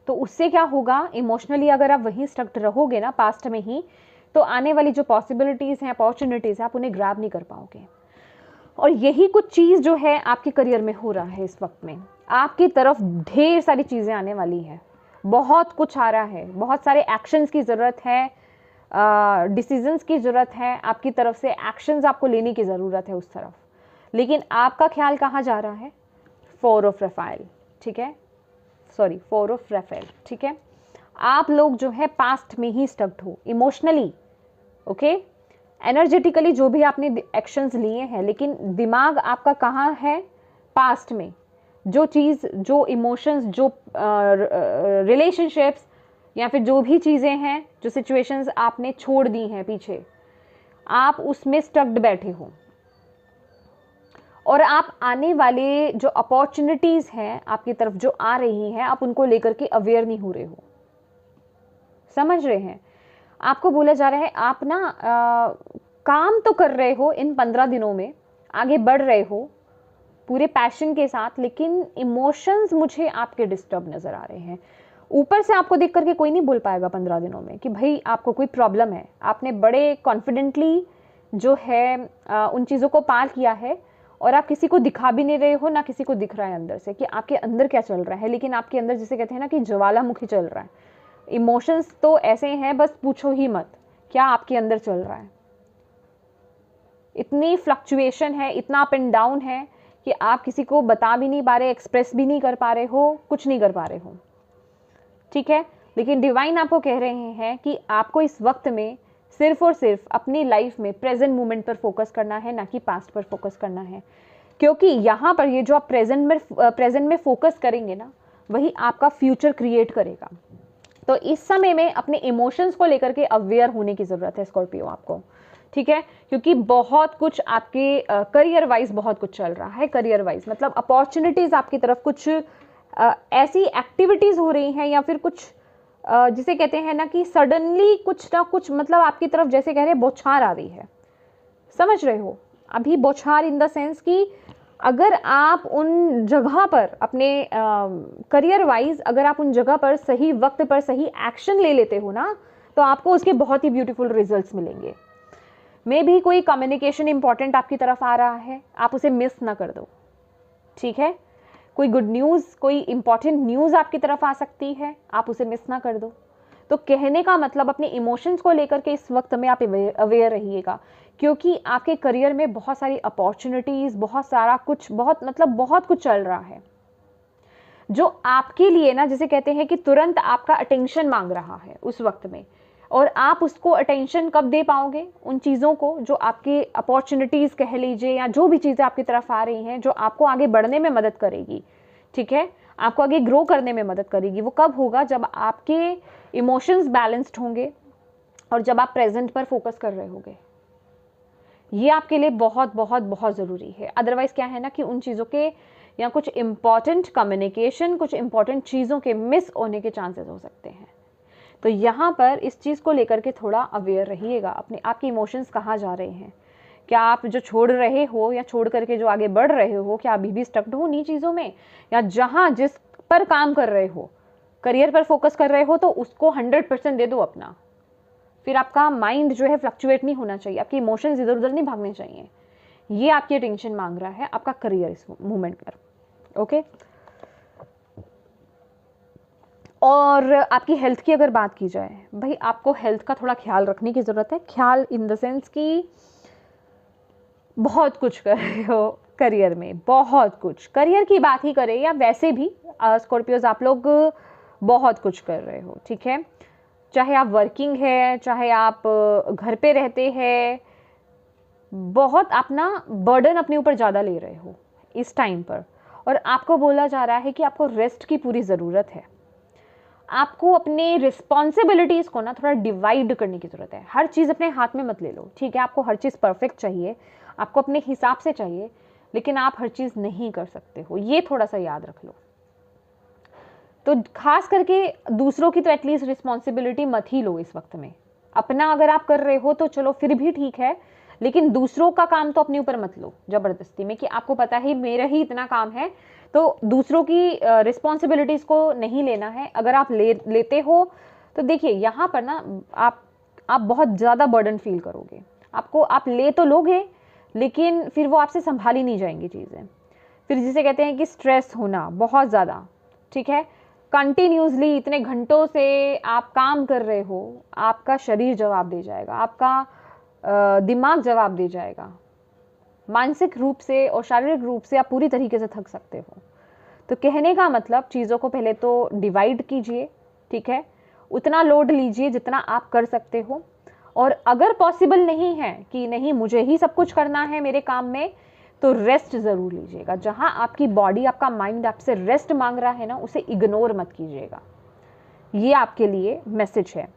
तो उससे क्या होगा, इमोशनली अगर आप वहीं स्टक्ड रहोगे ना पास्ट में ही, तो आने वाली जो पॉसिबिलिटीज हैं, अपॉर्चुनिटीज हैं, आप उन्हें ग्रैब नहीं कर पाओगे। और यही कुछ चीज़ जो है आपके करियर में हो रहा है इस वक्त में, आपकी तरफ ढेर सारी चीज़ें आने वाली हैं, बहुत कुछ आ रहा है, बहुत सारे एक्शंस की ज़रूरत है, डिसीजंस की ज़रूरत है, आपकी तरफ से एक्शंस आपको लेने की ज़रूरत है उस तरफ। लेकिन आपका ख्याल कहाँ जा रहा है? 4 ऑफ रेफाइल, ठीक है, सॉरी 4 ऑफ रेफेल, ठीक है। आप लोग जो है पास्ट में ही स्टक्ड हो इमोशनली, ओके, एनर्जेटिकली जो भी आपने एक्शंस लिए हैं, लेकिन दिमाग आपका कहाँ है? पास्ट में। जो चीज़, जो इमोशंस, जो रिलेशनशिप्स या फिर जो भी चीज़ें हैं, जो सिचुएशंस आपने छोड़ दी हैं पीछे, आप उसमें स्टक्ड बैठे हो और आप आने वाले जो अपॉर्चुनिटीज़ हैं आपकी तरफ जो आ रही हैं, आप उनको लेकर के अवेयर नहीं हो रहे हो। समझ रहे हैं? आपको बोला जा रहा है आप ना काम तो कर रहे हो इन 15 दिनों में, आगे बढ़ रहे हो पूरे पैशन के साथ, लेकिन इमोशंस मुझे आपके डिस्टर्ब नज़र आ रहे हैं। ऊपर से आपको देख करके कोई नहीं बोल पाएगा 15 दिनों में कि भाई आपको कोई प्रॉब्लम है। आपने बड़े कॉन्फिडेंटली जो है उन चीज़ों को पार किया है और आप किसी को दिखा भी नहीं रहे हो, ना किसी को दिख रहा है अंदर से कि आपके अंदर क्या चल रहा है, लेकिन आपके अंदर जिसे कहते हैं ना कि ज्वालामुखी चल रहा है। इमोशंस तो ऐसे हैं, बस पूछो ही मत क्या आपके अंदर चल रहा है। इतनी फ्लक्चुएशन है, इतना अप एंड डाउन है कि आप किसी को बता भी नहीं पा रहे, एक्सप्रेस भी नहीं कर पा रहे हो, कुछ नहीं कर पा रहे हो, ठीक है। लेकिन डिवाइन आपको कह रहे हैं कि आपको इस वक्त में सिर्फ और सिर्फ अपनी लाइफ में प्रेजेंट मोमेंट पर फोकस करना है, ना कि पास्ट पर फोकस करना है। क्योंकि यहाँ पर ये जो आप प्रेजेंट में फोकस करेंगे ना, वही आपका फ्यूचर क्रिएट करेगा। तो इस समय में अपने इमोशंस को लेकर के अवेयर होने की ज़रूरत है स्कॉर्पियो आपको, ठीक है। क्योंकि बहुत कुछ आपके करियर वाइज बहुत कुछ चल रहा है। करियर वाइज मतलब अपॉर्चुनिटीज़ आपकी तरफ कुछ ऐसी एक्टिविटीज़ हो रही हैं, या फिर कुछ जिसे कहते हैं ना कि सडनली कुछ ना कुछ, मतलब आपकी तरफ जैसे कह रहे हैं बौछार आ रही है। समझ रहे हो? अभी बौछार इन द सेंस कि अगर आप उन जगह पर अपने करियर वाइज अगर आप उन जगह पर सही वक्त पर सही एक्शन ले लेते हो ना, तो आपको उसके बहुत ही ब्यूटीफुल रिजल्ट्स मिलेंगे। मे भी कोई कम्युनिकेशन इंपॉर्टेंट आपकी तरफ आ रहा है, आप उसे मिस ना कर दो, ठीक है। कोई गुड न्यूज़, कोई इंपॉर्टेंट न्यूज़ आपकी तरफ आ सकती है, आप उसे मिस ना कर दो। तो कहने का मतलब अपने इमोशंस को लेकर के इस वक्त में आप अवेयर रहिएगा, क्योंकि आपके करियर में बहुत सारी अपॉर्चुनिटीज़, बहुत सारा कुछ, बहुत कुछ चल रहा है जो आपके लिए ना, जिसे कहते हैं कि तुरंत आपका अटेंशन मांग रहा है उस वक्त में। और आप उसको अटेंशन कब दे पाओगे? उन चीज़ों को जो आपके अपॉर्चुनिटीज़ कह लीजिए, या जो भी चीज़ें आपकी तरफ आ रही हैं जो आपको आगे बढ़ने में मदद करेगी, ठीक है, आपको आगे ग्रो करने में मदद करेगी। वो कब होगा? जब आपके इमोशंस बैलेंस्ड होंगे और जब आप प्रेजेंट पर फोकस कर रहे होंगे। ये आपके लिए बहुत बहुत बहुत ज़रूरी है। अदरवाइज़ क्या है ना कि उन चीज़ों के या कुछ इंपॉर्टेंट कम्युनिकेशन, कुछ इंपॉर्टेंट चीज़ों के मिस होने के चांसेस हो सकते हैं। तो यहाँ पर इस चीज़ को लेकर के थोड़ा अवेयर रहिएगा, अपने आपके इमोशंस कहाँ जा रहे हैं। क्या आप जो छोड़ रहे हो या छोड़ करके जो आगे बढ़ रहे हो, क्या अभी भी स्टक्ड हो उन्हीं चीज़ों में, या जहाँ जिस पर काम कर रहे हो, करियर पर फोकस कर रहे हो, तो उसको 100% दे दो अपना। फिर आपका माइंड जो है फ्लक्चुएट नहीं होना चाहिए, आपके इमोशंस इधर उधर नहीं भागने चाहिए। ये आपकी अटेंशन मांग रहा है आपका करियर इस मूवमेंट पर, ओके। और आपकी हेल्थ की अगर बात की जाए, भाई आपको हेल्थ का थोड़ा ख्याल रखने की ज़रूरत है। ख्याल इन द सेंस कि बहुत कुछ कर रहे हो करियर में, बहुत कुछ, करियर की बात ही करें या वैसे भी स्कॉर्पियोज आप लोग बहुत कुछ कर रहे हो, ठीक है। चाहे आप वर्किंग है, चाहे आप घर पे रहते हैं, बहुत अपना बर्डन अपने ऊपर ज़्यादा ले रहे हो इस टाइम पर। और आपको बोला जा रहा है कि आपको रेस्ट की पूरी ज़रूरत है। आपको अपने रिस्पॉन्सिबिलिटीज़ को ना थोड़ा डिवाइड करने की ज़रूरत है। हर चीज़ अपने हाथ में मत ले लो, ठीक है। आपको हर चीज़ परफेक्ट चाहिए, आपको अपने हिसाब से चाहिए, लेकिन आप हर चीज़ नहीं कर सकते हो, ये थोड़ा सा याद रख लो। तो खास करके दूसरों की तो एटलीस्ट रिस्पॉन्सिबिलिटी मत ही लो इस वक्त में। अपना अगर आप कर रहे हो तो चलो फिर भी ठीक है, लेकिन दूसरों का काम तो अपने ऊपर मत लो ज़बरदस्ती में कि आपको पता है मेरा ही इतना काम है, तो दूसरों की रिस्पॉन्सिबिलिटीज़ को नहीं लेना है। अगर आप लेते हो तो देखिए यहाँ पर ना आप बहुत ज़्यादा बर्डन फील करोगे। आप ले तो लोगे, लेकिन फिर वो आपसे संभाली नहीं जाएंगी चीज़ें। फिर जिसे कहते हैं कि स्ट्रेस होना बहुत ज़्यादा, ठीक है। कंटिन्यूसली इतने घंटों से आप काम कर रहे हो, आपका शरीर जवाब दे जाएगा, आपका दिमाग जवाब दे जाएगा। मानसिक रूप से और शारीरिक रूप से आप पूरी तरीके से थक सकते हो। तो कहने का मतलब, चीज़ों को पहले तो डिवाइड कीजिए, ठीक है, उतना लोड लीजिए जितना आप कर सकते हो। और अगर पॉसिबल नहीं है कि नहीं मुझे ही सब कुछ करना है मेरे काम में, तो रेस्ट ज़रूर लीजिएगा। जहां आपकी बॉडी, आपका माइंड आपसे रेस्ट मांग रहा है ना, उसे इग्नोर मत कीजिएगा। ये आपके लिए मैसेज है,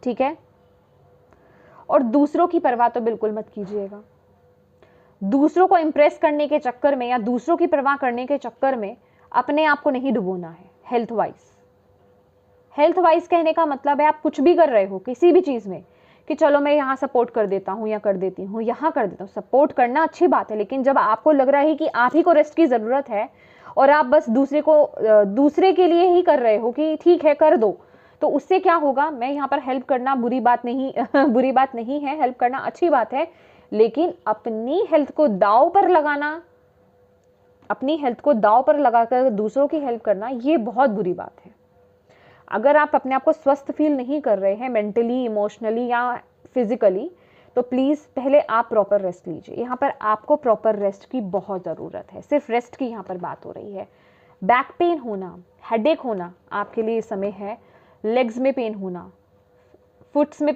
ठीक है। और दूसरों की परवाह तो बिल्कुल मत कीजिएगा। दूसरों को इम्प्रेस करने के चक्कर में या दूसरों की परवाह करने के चक्कर में अपने आप को नहीं डुबोना है। हेल्थ वाइज कहने का मतलब है, आप कुछ भी कर रहे हो किसी भी चीज़ में, कि चलो मैं यहाँ सपोर्ट कर देता हूँ या कर देती हूँ, यहाँ कर देता हूँ। सपोर्ट करना अच्छी बात है, लेकिन जब आपको लग रहा है कि आप ही को रेस्ट की ज़रूरत है और आप बस दूसरे के लिए ही कर रहे हो कि ठीक है कर दो, तो उससे क्या होगा। मैं यहाँ पर हेल्प करना बुरी बात नहीं बुरी बात नहीं है, हेल्प करना अच्छी बात है, लेकिन अपनी हेल्थ को दांव पर लगाना, अपनी हेल्थ को दांव पर लगाकर दूसरों की हेल्प करना, ये बहुत बुरी बात है। अगर आप अपने आप को स्वस्थ फील नहीं कर रहे हैं मेंटली, इमोशनली या फिजिकली, तो प्लीज़ पहले आप प्रॉपर रेस्ट लीजिए। यहाँ पर आपको प्रॉपर रेस्ट की बहुत ज़रूरत है, सिर्फ रेस्ट की यहाँ पर बात हो रही है। बैक पेन होना, हेडेक होना आपके लिए इस समय है। लेग्स में पेन होना, फुट में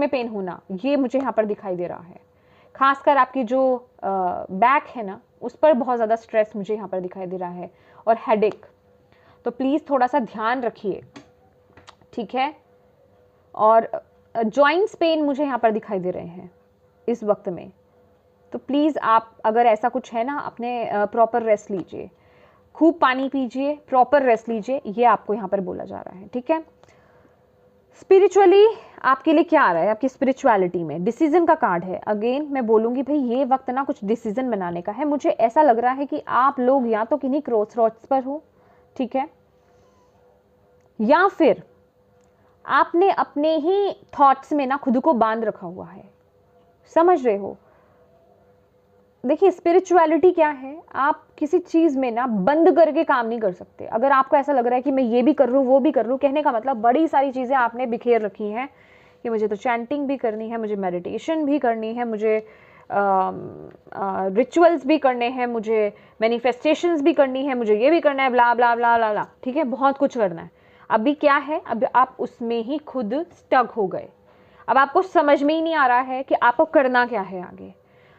पेन होना, ये मुझे यहाँ पर दिखाई दे रहा है। खासकर आपकी जो बैक है ना, उस पर बहुत ज़्यादा स्ट्रेस मुझे यहाँ पर दिखाई दे रहा है, और हेडेक। तो प्लीज़ थोड़ा सा ध्यान रखिए, ठीक है। और जॉइंट्स पेन मुझे यहाँ पर दिखाई दे रहे हैं इस वक्त में। तो प्लीज़ आप अगर ऐसा कुछ है ना, अपने प्रॉपर रेस्ट लीजिए, खूब पानी पीजिए, प्रॉपर रेस्ट लीजिए, ये आपको यहाँ पर बोला जा रहा है, ठीक है। स्पिरिचुअली आपके लिए क्या आ रहा है? आपकी स्पिरिचुअलिटी में डिसीजन का कार्ड है। अगेन मैं बोलूँगी भाई, ये वक्त ना कुछ डिसीजन बनाने का है। मुझे ऐसा लग रहा है कि आप लोग या तो किन्हीं क्रॉसरोड्स पर हो, ठीक है, या फिर आपने अपने ही थॉट्स में ना खुद को बांध रखा हुआ है। समझ रहे हो? देखिए, स्पिरिचुअलिटी क्या है, आप किसी चीज़ में ना बंद करके काम नहीं कर सकते। अगर आपको ऐसा लग रहा है कि मैं ये भी कर लूँ वो भी कर लूँ, कहने का मतलब बड़ी सारी चीज़ें आपने बिखेर रखी हैं कि मुझे तो चैंटिंग भी करनी है, मुझे मेडिटेशन भी करनी है, मुझे रिचुअल्स भी करने हैं, मुझे मैनिफेस्टेशंस भी करनी है, मुझे ये भी करना है, ब्ला ब्ला ब्ला ब्ला ब्ला, ठीक है, बहुत कुछ करना है। अभी क्या है, अब आप उसमें ही खुद स्टक हो गए। अब आपको समझ में ही नहीं आ रहा है कि आपको करना क्या है आगे।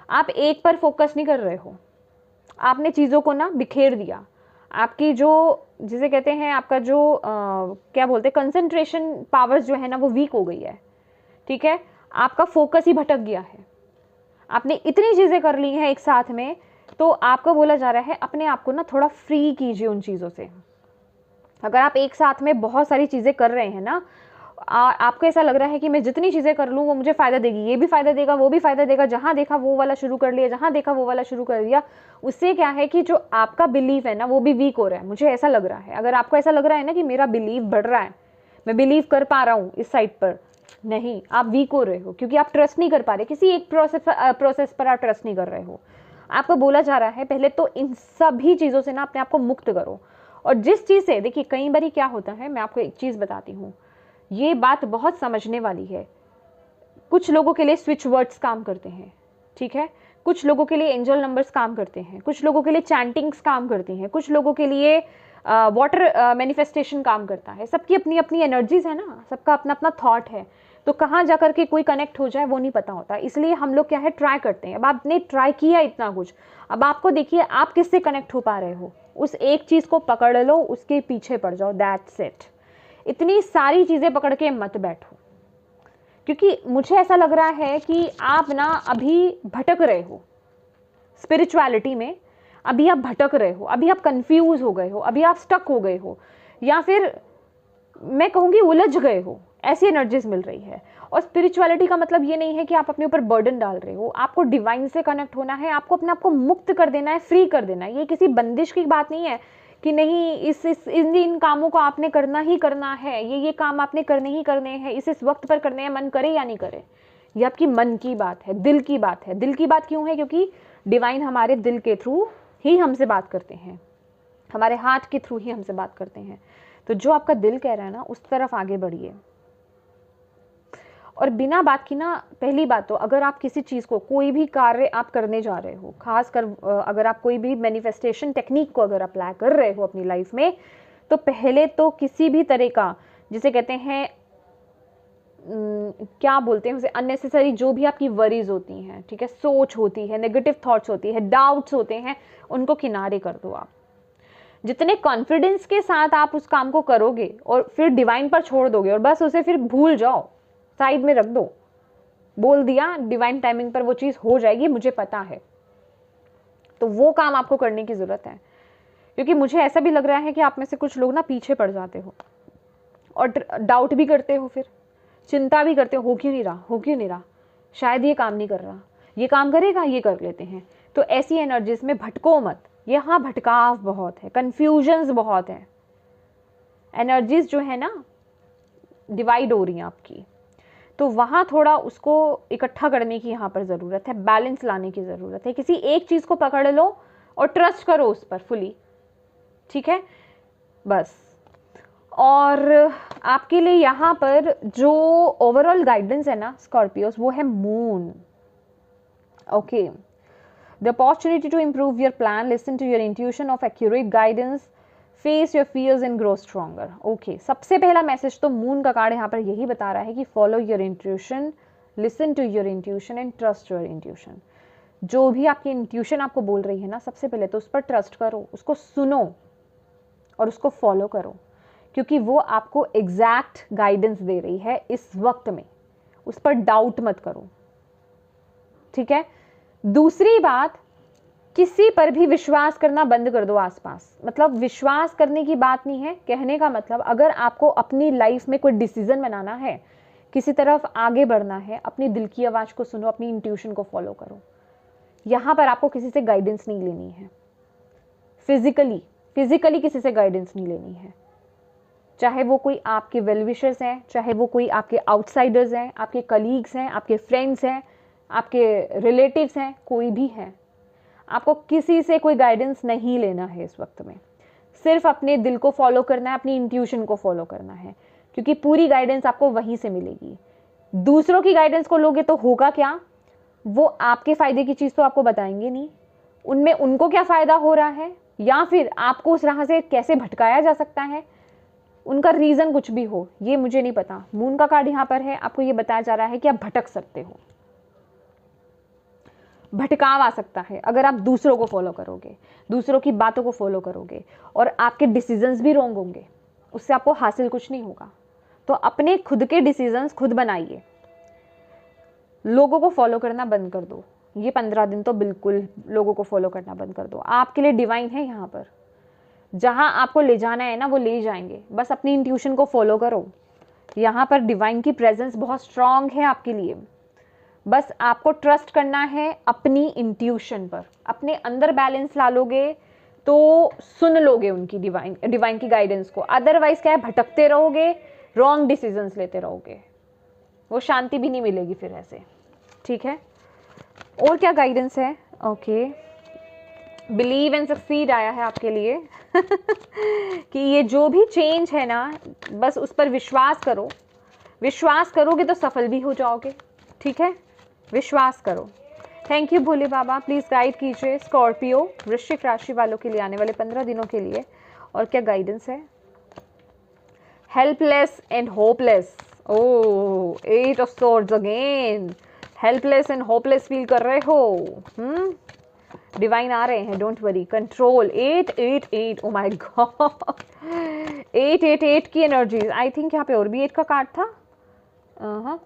आप एक पर फोकस नहीं कर रहे हो, आपने चीज़ों को ना बिखेर दिया। आपकी जो, जिसे कहते हैं, आपका जो क्या बोलते हैं, कंसंट्रेशन पावर्स जो है ना, वो वीक हो गई है, ठीक है। आपका फोकस ही भटक गया है। आपने इतनी चीज़ें कर ली हैं एक साथ में, तो आपको बोला जा रहा है अपने आप को ना थोड़ा फ्री कीजिए उन चीज़ों से। अगर आप एक साथ में बहुत सारी चीज़ें कर रहे हैं ना, आपको ऐसा लग रहा है कि मैं जितनी चीज़ें कर लूँ वो मुझे फ़ायदा देगी, ये भी फ़ायदा देगा, वो भी फ़ायदा देगा, जहाँ देखा वो वाला शुरू कर लिया, जहाँ देखा वो वाला शुरू कर दिया, उससे क्या है कि जो आपका बिलीव है ना, वो भी वीक हो रहा है। मुझे ऐसा लग रहा है, अगर आपको ऐसा लग रहा है ना कि मेरा बिलीव बढ़ रहा है, मैं बिलीव कर पा रहा हूँ इस साइड पर, नहीं, आप वीक हो रहे हो, क्योंकि आप ट्रस्ट नहीं कर पा रहे, किसी एक प्रोसेस पर आप ट्रस्ट नहीं कर रहे हो। आपको बोला जा रहा है पहले तो इन सभी चीज़ों से ना अपने आप को मुक्त करो। और जिस चीज़ से, देखिए कई बार क्या होता है, मैं आपको एक चीज़ बताती हूँ, ये बात बहुत समझने वाली है। कुछ लोगों के लिए स्विच वर्ड्स काम करते हैं, ठीक है, कुछ लोगों के लिए एंजल नंबर्स काम करते हैं, कुछ लोगों के लिए चैंटिंग्स काम करती हैं, कुछ लोगों के लिए वाटर मैनिफेस्टेशन काम करता है। सबकी अपनी अपनी एनर्जीज है ना, सबका अपना अपना थॉट है, तो कहाँ जाकर के कोई कनेक्ट हो जाए वो नहीं पता होता। इसलिए हम लोग क्या है, ट्राई करते हैं। अब आपने ट्राई किया इतना कुछ, अब आपको देखिए आप किससे कनेक्ट हो पा रहे हो, उस एक चीज़ को पकड़ लो, उसके पीछे पड़ जाओ, दैट्स इट। इतनी सारी चीज़ें पकड़ के मत बैठो, क्योंकि मुझे ऐसा लग रहा है कि आप ना अभी भटक रहे हो स्पिरिचुअलिटी में, अभी आप भटक रहे हो, अभी आप कंफ्यूज हो गए हो, अभी आप स्टक हो गए हो, या फिर मैं कहूँगी उलझ गए हो, ऐसी एनर्जीज मिल रही है। और स्पिरिचुअलिटी का मतलब ये नहीं है कि आप अपने ऊपर बर्डन डाल रहे हो, आपको डिवाइन से कनेक्ट होना है, आपको अपने आप को मुक्त कर देना है, फ्री कर देना है। ये किसी बंदिश की बात नहीं है कि नहीं इन कामों को आपने करना ही करना है, ये काम आपने करने ही करने हैं, इस वक्त पर करने हैं, मन करे या नहीं करे। ये आपकी मन की बात है, दिल की बात है। दिल की बात क्यों है? क्योंकि डिवाइन हमारे दिल के थ्रू ही हमसे बात करते हैं, हमारे हार्ट के थ्रू ही हमसे बात करते हैं। तो जो आपका दिल कह रहा है ना, उस तरफ आगे बढ़िए। और बिना बात की ना, पहली बात तो अगर आप किसी चीज़ को, कोई भी कार्य आप करने जा रहे हो, खासकर अगर आप कोई भी मैनिफेस्टेशन टेक्निक को अगर अप्लाई कर रहे हो अपनी लाइफ में, तो पहले तो किसी भी तरह का, जिसे कहते हैं क्या बोलते हैं उसे, अननेसेसरी जो भी आपकी वरीज होती हैं, ठीक है, सोच होती है, नेगेटिव थॉट्स होती है, डाउट्स होते हैं, उनको किनारे कर दो आप। जितने कॉन्फिडेंस के साथ आप उस काम को करोगे और फिर डिवाइन पर छोड़ दोगे और बस उसे फिर भूल जाओ, साइड में रख दो, बोल दिया डिवाइन टाइमिंग पर वो चीज़ हो जाएगी, मुझे पता है, तो वो काम आपको करने की ज़रूरत है। क्योंकि मुझे ऐसा भी लग रहा है कि आप में से कुछ लोग ना पीछे पड़ जाते हो और डाउट भी करते हो, फिर चिंता भी करते हो क्यों नहीं रहा, हो क्यों नहीं रहा, शायद ये काम नहीं कर रहा, ये काम करेगा, ये कर लेते हैं। तो ऐसी एनर्जीज में भटको मत। यहाँ भटकाव बहुत है, कन्फ्यूजन्स बहुत है, एनर्जीज जो है ना डिवाइड हो रही हैं आपकी, तो वहाँ थोड़ा उसको इकट्ठा करने की यहाँ पर ज़रूरत है, बैलेंस लाने की ज़रूरत है। किसी एक चीज़ को पकड़ लो और ट्रस्ट करो उस पर फुली, ठीक है, बस। और आपके लिए यहाँ पर जो ओवरऑल गाइडेंस है ना स्कॉर्पियोस, वो है moon. Okay, the opportunity to improve your plan, listen to your intuition of accurate guidance, face your fears and grow stronger. Okay, सबसे पहला मैसेज तो मून का कार्ड यहाँ पर यही बता रहा है कि follow your intuition, listen to your intuition and trust your intuition. जो भी आपकी इंट्यूशन आपको बोल रही है ना, सबसे पहले तो उस पर ट्रस्ट करो, उसको सुनो और उसको फॉलो करो, क्योंकि वो आपको एग्जैक्ट गाइडेंस दे रही है इस वक्त में। उस पर डाउट मत करो, ठीक है। दूसरी बात, किसी पर भी विश्वास करना बंद कर दो आसपास। मतलब विश्वास करने की बात नहीं है, कहने का मतलब अगर आपको अपनी लाइफ में कोई डिसीजन बनाना है, किसी तरफ आगे बढ़ना है, अपनी दिल की आवाज़ को सुनो, अपनी इंट्यूशन को फॉलो करो। यहाँ पर आपको किसी से गाइडेंस नहीं लेनी है, फिजिकली किसी से गाइडेंस नहीं लेनी है, चाहे वो कोई आपके वेल विशर्स हैं, चाहे वो कोई आपके आउटसाइडर्स हैं, आपके कलीग्स हैं, आपके फ्रेंड्स हैं, आपके रिलेटिव्स हैं, कोई भी है, आपको किसी से कोई गाइडेंस नहीं लेना है इस वक्त में। सिर्फ अपने दिल को फॉलो करना है, अपनी इंट्यूशन को फॉलो करना है, क्योंकि पूरी गाइडेंस आपको वहीं से मिलेगी। दूसरों की गाइडेंस को लोगे तो होगा क्या, वो आपके फ़ायदे की चीज़ तो आपको बताएंगे नहीं, उनमें उनको क्या फ़ायदा हो रहा है या फिर आपको उस राह से कैसे भटकाया जा सकता है, उनका रीज़न कुछ भी हो, ये मुझे नहीं पता। मून का कार्ड यहाँ पर है, आपको ये बताया जा रहा है कि आप भटक सकते हो, भटकाव आ सकता है अगर आप दूसरों को फॉलो करोगे, दूसरों की बातों को फॉलो करोगे, और आपके डिसीजंस भी रॉन्ग होंगे, उससे आपको हासिल कुछ नहीं होगा। तो अपने खुद के डिसीजंस खुद बनाइए, लोगों को फॉलो करना बंद कर दो। ये 15 दिन तो बिल्कुल लोगों को फॉलो करना बंद कर दो। आपके लिए डिवाइन है यहाँ पर, जहाँ आपको ले जाना है ना वो ले जाएंगे, बस अपनी इंट्यूशन को फॉलो करो। यहाँ पर डिवाइन की प्रेजेंस बहुत स्ट्रांग है आपके लिए, बस आपको ट्रस्ट करना है अपनी इंट्यूशन पर। अपने अंदर बैलेंस ला लोगे तो सुन लोगे उनकी डिवाइन की गाइडेंस को, अदरवाइज क्या है, भटकते रहोगे, रॉन्ग डिसीजंस लेते रहोगे, वो शांति भी नहीं मिलेगी फिर ऐसे, ठीक है। और क्या गाइडेंस है, ओके, बिलीव एंड सक्सीड आया है आपके लिए कि ये जो भी चेंज है ना, बस उस पर विश्वास करो, विश्वास करोगे तो सफल भी हो जाओगे, ठीक है, विश्वास करो। Thank you Bhole Baba, please guide कीजिए स्कॉर्पियो वृश्चिक राशि वालों के लिए आने वाले 15 दिनों के लिए, और क्या गाइडेंस है। Helpless and hopeless, oh 8 of swords again, helpless and hopeless feel कर रहे हो, डिवाइन आ रहे हैं, don't worry, control, 888, oh my God, 888 की एनर्जीज। आई थिंक यहाँ पे और भी 8 का कार्ड था,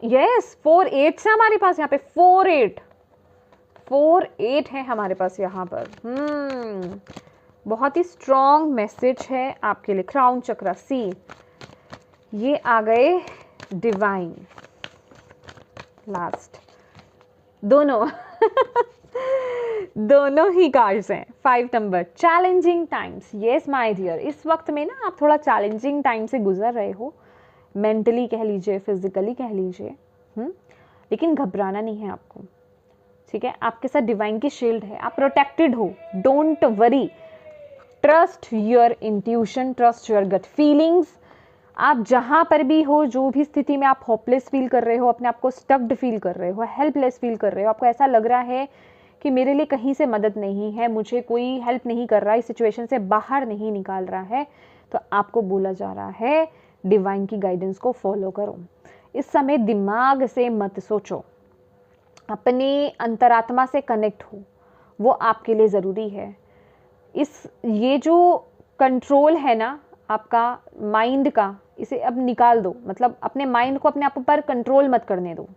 यस 4 8 से हमारे पास यहाँ पे 4 8 है हमारे पास यहाँ पर। बहुत ही स्ट्रॉन्ग मैसेज है आपके लिए। क्राउन चक्रा, सी ये आ गए डिवाइन लास्ट, दोनों दोनों ही कार्ड्स हैं। 5 number, challenging times, yes my dear, इस वक्त में ना आप थोड़ा चैलेंजिंग टाइम से गुजर रहे हो, मेंटली कह लीजिए, फिजिकली कह लीजिए, लेकिन घबराना नहीं है आपको, ठीक है। आपके साथ डिवाइन की शील्ड है, आप प्रोटेक्टेड हो, don't worry. Trust your intuition, trust your gut feelings. आप जहाँ पर भी हो, जो भी स्थिति में आप होपलेस फील कर रहे हो, अपने आप को स्टक्ड फील कर रहे हो, हेल्पलेस फील कर रहे हो, आपको ऐसा लग रहा है कि मेरे लिए कहीं से मदद नहीं है, मुझे कोई हेल्प नहीं कर रहा, इस सिचुएशन से बाहर नहीं निकाल रहा है, तो आपको बोला जा रहा है डिवाइन की गाइडेंस को फॉलो करो। इस समय दिमाग से मत सोचो, अपने अंतरात्मा से कनेक्ट हो, वो आपके लिए ज़रूरी है। ये जो कंट्रोल है ना आपका माइंड का, इसे अब निकाल दो, मतलब अपने माइंड को अपने आप पर कंट्रोल मत करने दो,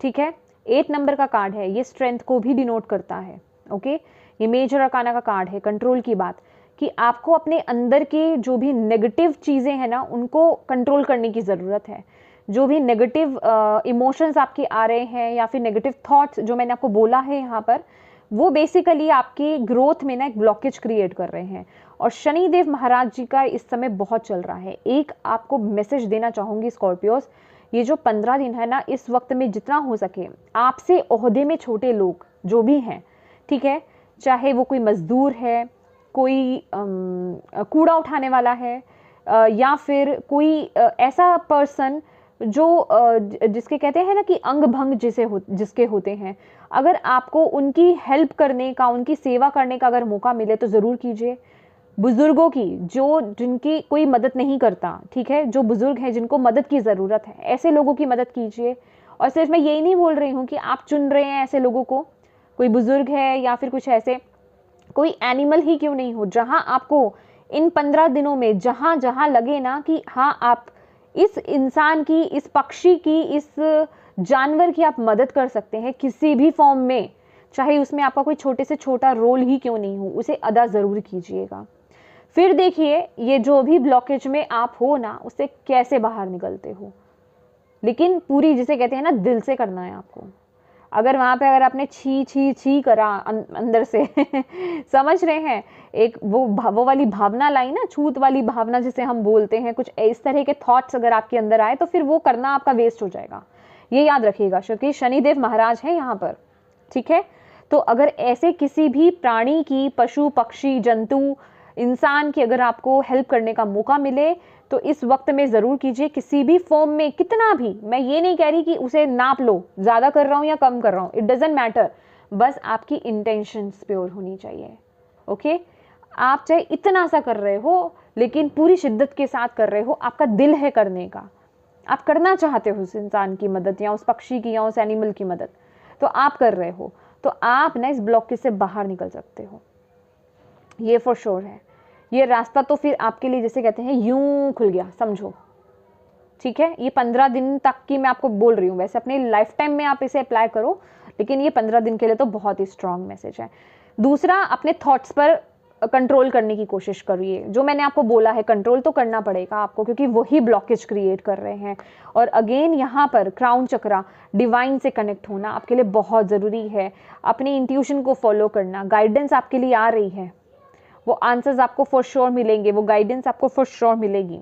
ठीक है। 8 नंबर का कार्ड है, ये स्ट्रेंथ को भी डिनोट करता है, ओके। ये मेजर अरकाना का कार्ड है, कंट्रोल की बात, कि आपको अपने अंदर के जो भी नेगेटिव चीज़ें हैं ना उनको कंट्रोल करने की ज़रूरत है। जो भी नेगेटिव इमोशंस आपके आ रहे हैं या फिर नेगेटिव थॉट्स जो मैंने आपको बोला है यहाँ पर, वो बेसिकली आपकी ग्रोथ में ना एक ब्लॉकेज क्रिएट कर रहे हैं। और शनिदेव महाराज जी का इस समय बहुत चल रहा है। एक आपको मैसेज देना चाहूँगी स्कॉर्पियोस, ये जो 15 दिन है ना, इस वक्त में जितना हो सके आपसे ओहदे में छोटे लोग जो भी हैं, ठीक है, चाहे वो कोई मजदूर है, कोई कूड़ा उठाने वाला है, या फिर कोई ऐसा पर्सन जो जिसके कहते हैं ना कि अंग भंग जिसके होते हैं, अगर आपको उनकी हेल्प करने का, उनकी सेवा करने का अगर मौका मिले तो ज़रूर कीजिए। बुजुर्गों की, जिनकी कोई मदद नहीं करता, ठीक है, जो बुजुर्ग हैं जिनको मदद की ज़रूरत है, ऐसे लोगों की मदद कीजिए। और सिर्फ मैं यही नहीं बोल रही हूँ कि आप चुन रहे हैं ऐसे लोगों को, कोई बुजुर्ग है या फिर कुछ ऐसे, कोई एनिमल ही क्यों नहीं हो, जहाँ आपको इन 15 दिनों में जहाँ जहाँ लगे ना कि हाँ आप इस इंसान की, इस पक्षी की, इस जानवर की आप मदद कर सकते हैं किसी भी फॉर्म में, चाहे उसमें आपका कोई छोटे से छोटा रोल ही क्यों नहीं हो, उसे अदा ज़रूर कीजिएगा। फिर देखिए ये जो भी ब्लॉकेज में आप हो ना, उससे कैसे बाहर निकलते हो। लेकिन पूरी, जिसे कहते हैं ना, दिल से करना है आपको। अगर वहाँ पे अगर आपने छी छी छी करा अंदर से समझ रहे हैं, एक वो वाली भावना लाई ना, छूत वाली भावना जिसे हम बोलते हैं, कुछ इस तरह के थॉट्स अगर आपके अंदर आए तो फिर वो करना आपका वेस्ट हो जाएगा। ये याद रखिएगा, क्योंकि शनिदेव महाराज हैं यहाँ पर, ठीक है। तो अगर ऐसे किसी भी प्राणी की, पशु पक्षी जंतु इंसान की अगर आपको हेल्प करने का मौका मिले तो इस वक्त में ज़रूर कीजिए, किसी भी फॉर्म में, कितना भी। मैं ये नहीं कह रही कि उसे नाप लो, ज़्यादा कर रहा हूँ या कम कर रहा हूँ, इट डजेंट मैटर, बस आपकी इंटेंशंस प्योर होनी चाहिए, ओके। आप चाहे इतना सा कर रहे हो लेकिन पूरी शिद्दत के साथ कर रहे हो, आपका दिल है करने का, आप करना चाहते हो उस इंसान की मदद या उस पक्षी की या उस एनिमल की मदद, तो आप कर रहे हो, तो आप ना इस ब्लॉकेज से बाहर निकल सकते हो, ये फॉर श्योर है। ये रास्ता तो फिर आपके लिए, जैसे कहते हैं, यूं खुल गया, समझो, ठीक है। ये 15 दिन तक की मैं आपको बोल रही हूँ, वैसे अपनी लाइफ टाइम में आप इसे अप्लाई करो, लेकिन ये 15 दिन के लिए तो बहुत ही स्ट्रांग मैसेज है। दूसरा, अपने थॉट्स पर कंट्रोल करने की कोशिश करिए। जो मैंने आपको बोला है, कंट्रोल तो करना पड़ेगा आपको, क्योंकि वही ब्लॉकेज क्रिएट कर रहे हैं। और अगेन यहाँ पर क्राउन चक्रा, डिवाइन से कनेक्ट होना आपके लिए बहुत ज़रूरी है। अपनी इंट्यूशन को फॉलो करना, गाइडेंस आपके लिए आ रही है, वो आंसर्स आपको फॉर श्योर मिलेंगे, वो गाइडेंस आपको फॉर श्योर मिलेगी।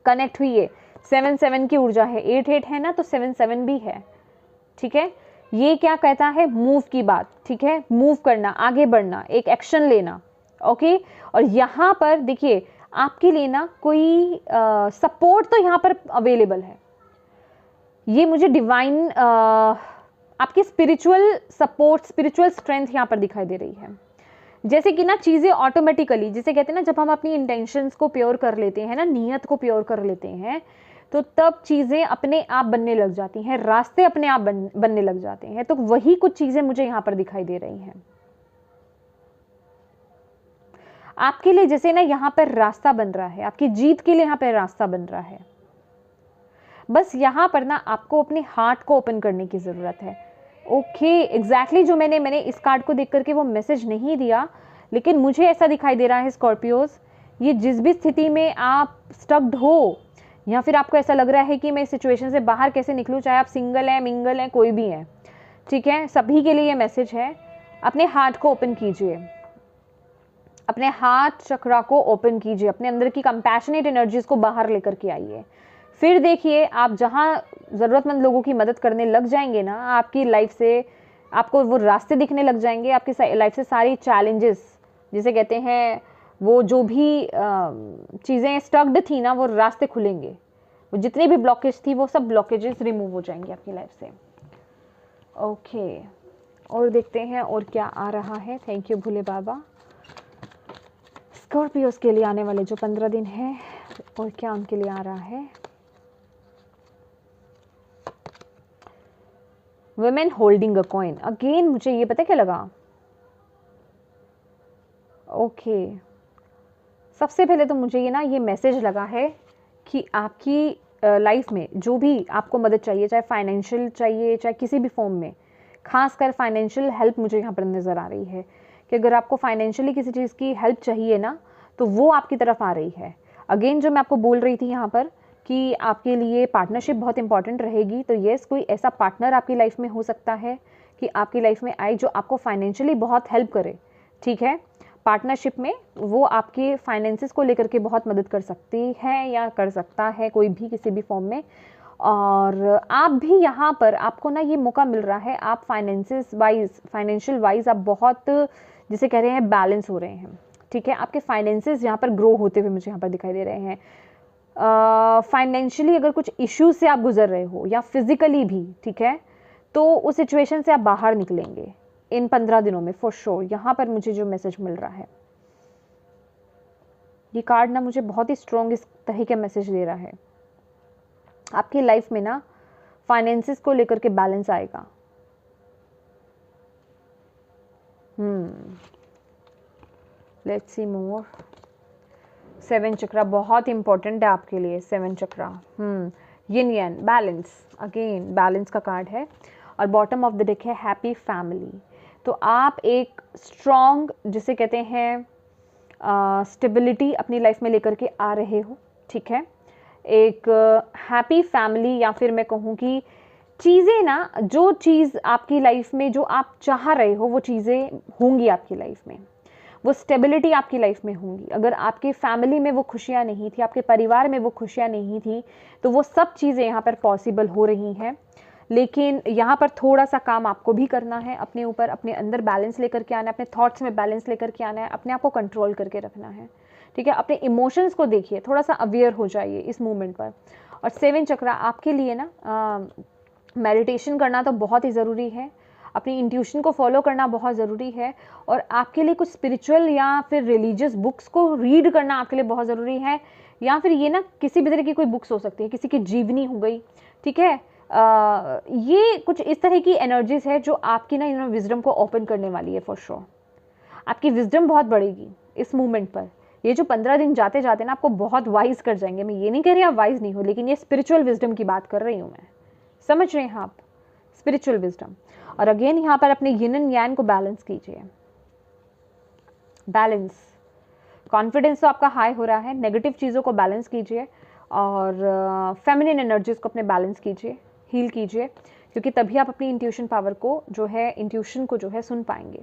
कनेक्ट हुई, 7-7 की ऊर्जा है, 8-8 है ना, तो 7-7 भी है, ठीक है। ये क्या कहता है, मूव की बात, ठीक है, मूव करना, आगे बढ़ना, एक एक्शन लेना, ओके। और यहाँ पर देखिए आपके लिए ना कोई सपोर्ट तो यहाँ पर अवेलेबल है। ये मुझे डिवाइन आपकी स्पिरिचुअल सपोर्ट, स्पिरिचुअल स्ट्रेंथ यहाँ पर दिखाई दे रही है। जैसे कि ना चीज़ें ऑटोमेटिकली, जिसे कहते हैं ना, जब हम अपनी इंटेंशंस को प्योर कर लेते हैं ना, नियत को प्योर कर लेते हैं, तो तब चीज़ें अपने आप बनने लग जाती हैं, रास्ते अपने आप बनने लग जाते हैं। तो वही कुछ चीज़ें मुझे यहाँ पर दिखाई दे रही हैं आपके लिए, जैसे ना यहाँ पर रास्ता बन रहा है, आपकी जीत के लिए यहाँ पर रास्ता बन रहा है। बस यहाँ पर ना आपको अपने हार्ट को ओपन करने की ज़रूरत है, ओके। एग्जैक्टली जो मैंने इस कार्ड को देख करके वो मैसेज नहीं दिया, लेकिन मुझे ऐसा दिखाई दे रहा है स्कॉर्पियोज, ये जिस भी स्थिति में आप स्टक्ड हो या फिर आपको ऐसा लग रहा है कि मैं इस सिचुएशन से बाहर कैसे निकलूं, चाहे आप सिंगल हैं, मिंगल हैं, कोई भी है, ठीक है, सभी के लिए ये मैसेज है। अपने हार्ट को ओपन कीजिए, अपने हार्ट चक्रा को ओपन कीजिए, अपने अंदर की कंपैशनेट एनर्जीज को बाहर लेकर के आइए। फिर देखिए आप जहाँ ज़रूरतमंद लोगों की मदद करने लग जाएंगे ना, आपकी लाइफ से आपको वो रास्ते दिखने लग जाएंगे, आपकी लाइफ से सारी चैलेंजेस, जिसे कहते हैं वो जो भी चीज़ें स्टक्ड थी ना, वो रास्ते खुलेंगे, वो जितनी भी ब्लॉकेज थी वो सब ब्लॉकेजेस रिमूव हो जाएंगे आपकी लाइफ से। ओके, और देखते हैं और क्या आ रहा है। Thank you Bhole Baba. Scorpios के लिए आने वाले जो 15 दिन है और क्या उनके लिए आ रहा है। Women holding a coin, again मुझे ये पता क्या लगा। ओके, सबसे पहले तो मुझे ये ना ये मैसेज लगा है कि आपकी लाइफ में जो भी आपको मदद चाहिए, चाहे फाइनेंशियल चाहिए चाहे किसी भी फॉर्म में, खासकर फाइनेंशियल हेल्प मुझे यहाँ पर नज़र आ रही है कि अगर आपको फाइनेंशियली किसी चीज़ की हेल्प चाहिए ना, तो वो आपकी तरफ आ रही है। अगेन जो मैं आपको बोल रही थी यहाँ पर कि आपके लिए पार्टनरशिप बहुत इंपॉर्टेंट रहेगी, तो येस, कोई ऐसा पार्टनर आपकी लाइफ में हो सकता है कि आपकी लाइफ में आए जो आपको फाइनेंशियली बहुत हेल्प करे। ठीक है, पार्टनरशिप में वो आपके फाइनेंसेस को लेकर के बहुत मदद कर सकती है या कर सकता है, कोई भी किसी भी फॉर्म में। और आप भी यहाँ पर आपको ना ये मौका मिल रहा है, आप फाइनेंशियल वाइज आप बहुत, जिसे कह रहे हैं, बैलेंस हो रहे हैं। ठीक है, आपके फाइनेंसेस यहाँ पर ग्रो होते हुए मुझे यहाँ पर दिखाई दे रहे हैं। फाइनेंशियली अगर कुछ इश्यूज से आप गुजर रहे हो या फिजिकली भी, ठीक है, तो उस सिचुएशन से आप बाहर निकलेंगे इन 15 दिनों में फॉर श्योर। यहाँ पर मुझे जो मैसेज मिल रहा है, ये कार्ड ना मुझे बहुत ही स्ट्रॉन्ग इस तरह का मैसेज दे रहा है। आपकी लाइफ में ना फाइनेंसेस को लेकर के बैलेंस आएगा। लेट्स सी मोर। 7 चक्रा बहुत इंपॉर्टेंट है आपके लिए। 7 चक्रा, यिन यान, बैलेंस, अगेन बैलेंस का कार्ड है। और बॉटम ऑफ द डेक है हैप्पी फैमिली। तो आप एक स्ट्रॉन्ग, जिसे कहते हैं, स्टेबिलिटी अपनी लाइफ में लेकर के आ रहे हो। ठीक है, एक हैप्पी फैमिली, या फिर मैं कहूँ कि चीज़ें ना, जो चीज़ आपकी लाइफ में जो आप चाह रहे हो वो चीज़ें होंगी आपकी लाइफ में, वो स्टेबिलिटी आपकी लाइफ में होंगी। अगर आपकी फैमिली में वो खुशियाँ नहीं थी, आपके परिवार में वो खुशियाँ नहीं थी, तो वो सब चीज़ें यहाँ पर पॉसिबल हो रही हैं। लेकिन यहाँ पर थोड़ा सा काम आपको भी करना है अपने ऊपर, अपने अंदर बैलेंस लेकर के आना है, अपने थॉट्स में बैलेंस लेकर के आना है, अपने आप को कंट्रोल करके रखना है। ठीक है, अपने इमोशंस को देखिए, थोड़ा सा अवेयर हो जाइए इस मूवमेंट पर। और 7 चक्रा आपके लिए ना, मेडिटेशन करना तो बहुत ही ज़रूरी है, अपनी इंट्यूशन को फॉलो करना बहुत ज़रूरी है, और आपके लिए कुछ स्पिरिचुअल या फिर रिलीजियस बुक्स को रीड करना आपके लिए बहुत ज़रूरी है। या फिर ये ना किसी भी तरह की कोई बुक्स हो सकती है, किसी की जीवनी हो गई। ठीक है, ये कुछ इस तरह की एनर्जीज है जो आपकी ना विजडम को ओपन करने वाली है फॉर श्योर। आपकी विजडम बहुत बढ़ेगी इस मूवमेंट पर। ये जो 15 दिन जाते जाते ना आपको बहुत वाइज कर जाएंगे। मैं ये नहीं कह रही आप वाइज नहीं हो, लेकिन ये स्पिरिचुअल विजडम की बात कर रही हूँ मैं, समझ रहे हैं आप, स्पिरिचुअल विजडम। और अगेन यहाँ पर अपने यिन एंड यांग को बैलेंस कीजिए। बैलेंस, कॉन्फिडेंस तो आपका हाई हो रहा है, नेगेटिव चीज़ों को बैलेंस कीजिए, और फेमिनिन एनर्जीज को अपने बैलेंस कीजिए, हील कीजिए, क्योंकि तभी आप अपनी इंट्यूशन पावर को जो है, इंट्यूशन को जो है सुन पाएंगे।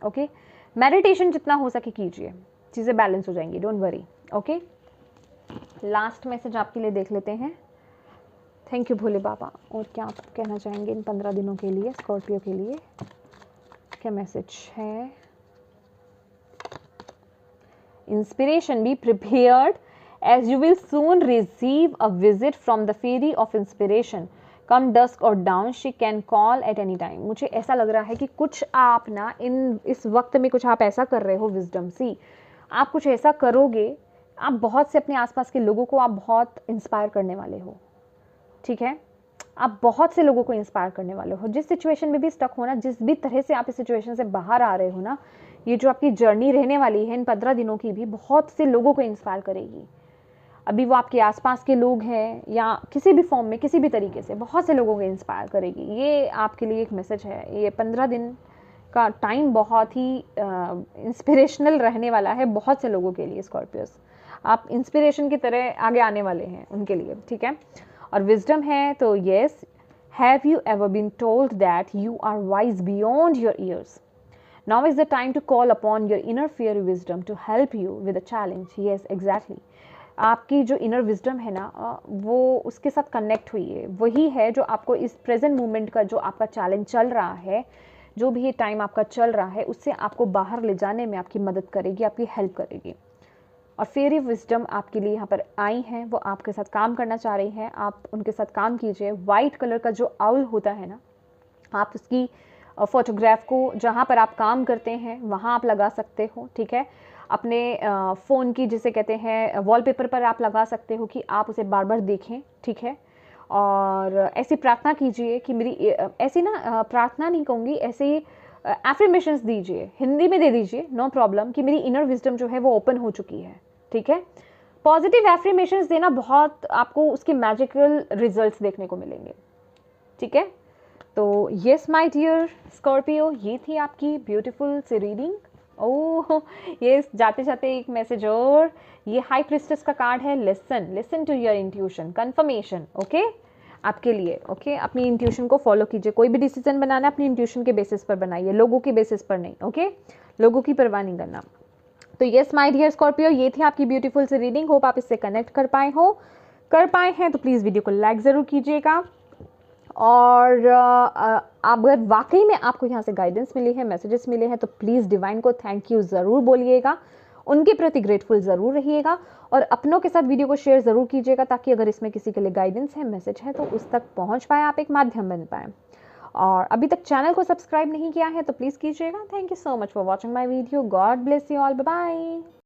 ओके, मेडिटेशन जितना हो सके कीजिए, चीज़ें बैलेंस हो जाएंगी, don't worry. Okay, last message आपके लिए देख लेते हैं। थैंक यू भोले बाबा। और क्या आप कहना चाहेंगे इन 15 दिनों के लिए स्कॉर्पियो के लिए, क्या मैसेज है? Inspiration, be prepared as you will soon receive a visit from the fairy of inspiration. Come dusk or dawn, she can call at any time. मुझे ऐसा लग रहा है कि कुछ आप ना इस वक्त में कुछ आप ऐसा कर रहे हो विजडम सी, आप कुछ ऐसा करोगे, आप बहुत से अपने आसपास के लोगों को आप बहुत इंस्पायर करने वाले हो। ठीक है, आप बहुत से लोगों को इंस्पायर करने वाले हो। जिस सिचुएशन में भी स्टक हो ना, जिस भी तरह से आप इस सिचुएशन से बाहर आ रहे हो ना, ये जो आपकी जर्नी रहने वाली है इन 15 दिनों की भी बहुत से लोगों को इंस्पायर करेगी। अभी वो आपके आसपास के लोग हैं या किसी भी फॉर्म में, किसी भी तरीके से बहुत से लोगों को इंस्पायर करेगी। ये आपके लिए एक मैसेज है। ये 15 दिन का टाइम बहुत ही इंस्पिरेशनल रहने वाला है बहुत से लोगों के लिए। स्कॉर्पियोस, आप इंस्पिरेशन की तरह आगे आने वाले हैं उनके लिए। ठीक है, और विजडम है तो yes, have you ever been told that you are wise beyond your years? Now is the time to call upon your inner fair wisdom to help you with a challenge. Yes, exactly, आपकी जो इनर विजडम है ना, वो उसके साथ कनेक्ट हुई है, वही है जो आपको इस प्रेजेंट मोमेंट का जो आपका चैलेंज चल रहा है, जो भी ये टाइम आपका चल रहा है, उससे आपको बाहर ले जाने में आपकी मदद करेगी, आपकी हेल्प करेगी। और फेरी विजडम आपके लिए यहाँ पर आई हैं, वो आपके साथ काम करना चाह रही हैं, आप उनके साथ काम कीजिए। वाइट कलर का जो आउल होता है ना, आप उसकी फोटोग्राफ को जहाँ पर आप काम करते हैं वहाँ आप लगा सकते हो, ठीक है। अपने फ़ोन की जिसे कहते हैं वॉलपेपर पर आप लगा सकते हो कि आप उसे बार बार देखें, ठीक है। और ऐसी प्रार्थना कीजिए कि मेरी ऐसी ना प्रार्थना नहीं कहूँगी, ऐसे एफर्मेशंस दीजिए, हिंदी में दे दीजिए, नो प्रॉब्लम, कि मेरी इनर विजडम जो है वो ओपन हो चुकी है, ठीक है। पॉजिटिव एफर्मेशंस देना, बहुत आपको उसके मैजिकल रिजल्ट्स देखने को मिलेंगे, ठीक है। तो यस माय डियर स्कॉर्पियो, ये थी आपकी ब्यूटीफुल सी रीडिंग। ओह ये जाते जाते एक मैसेज और, ये हाई प्रिस्टेस का कार्ड है। Listen, listen to your intuition, confirmation, okay, आपके लिए, ओके। अपनी इंट्यूशन को फॉलो कीजिए, कोई भी डिसीजन बनाना अपनी इंट्यूशन के बेसिस पर बनाइए, लोगों के बेसिस पर नहीं, ओके, लोगों की परवाह नहीं करना। तो यस माय डियर स्कॉर्पियो, ये थी आपकी ब्यूटीफुल सी रीडिंग। होप आप इससे कनेक्ट कर पाए हैं तो प्लीज़ वीडियो को लाइक ज़रूर कीजिएगा। और अगर वाकई में आपको यहाँ से गाइडेंस मिली है, मैसेजेस मिले हैं, तो प्लीज़ डिवाइन को थैंक यू ज़रूर बोलिएगा, उनके प्रति ग्रेटफुल ज़रूर रहिएगा, और अपनों के साथ वीडियो को शेयर ज़रूर कीजिएगा, ताकि अगर इसमें किसी के लिए गाइडेंस है, मैसेज है, तो उस तक पहुँच पाए, आप एक माध्यम बन पाएँ। और अभी तक चैनल को सब्सक्राइब नहीं किया है तो प्लीज़ कीजिएगा। Thank you so much for watching my video. God bless you all, bye bye.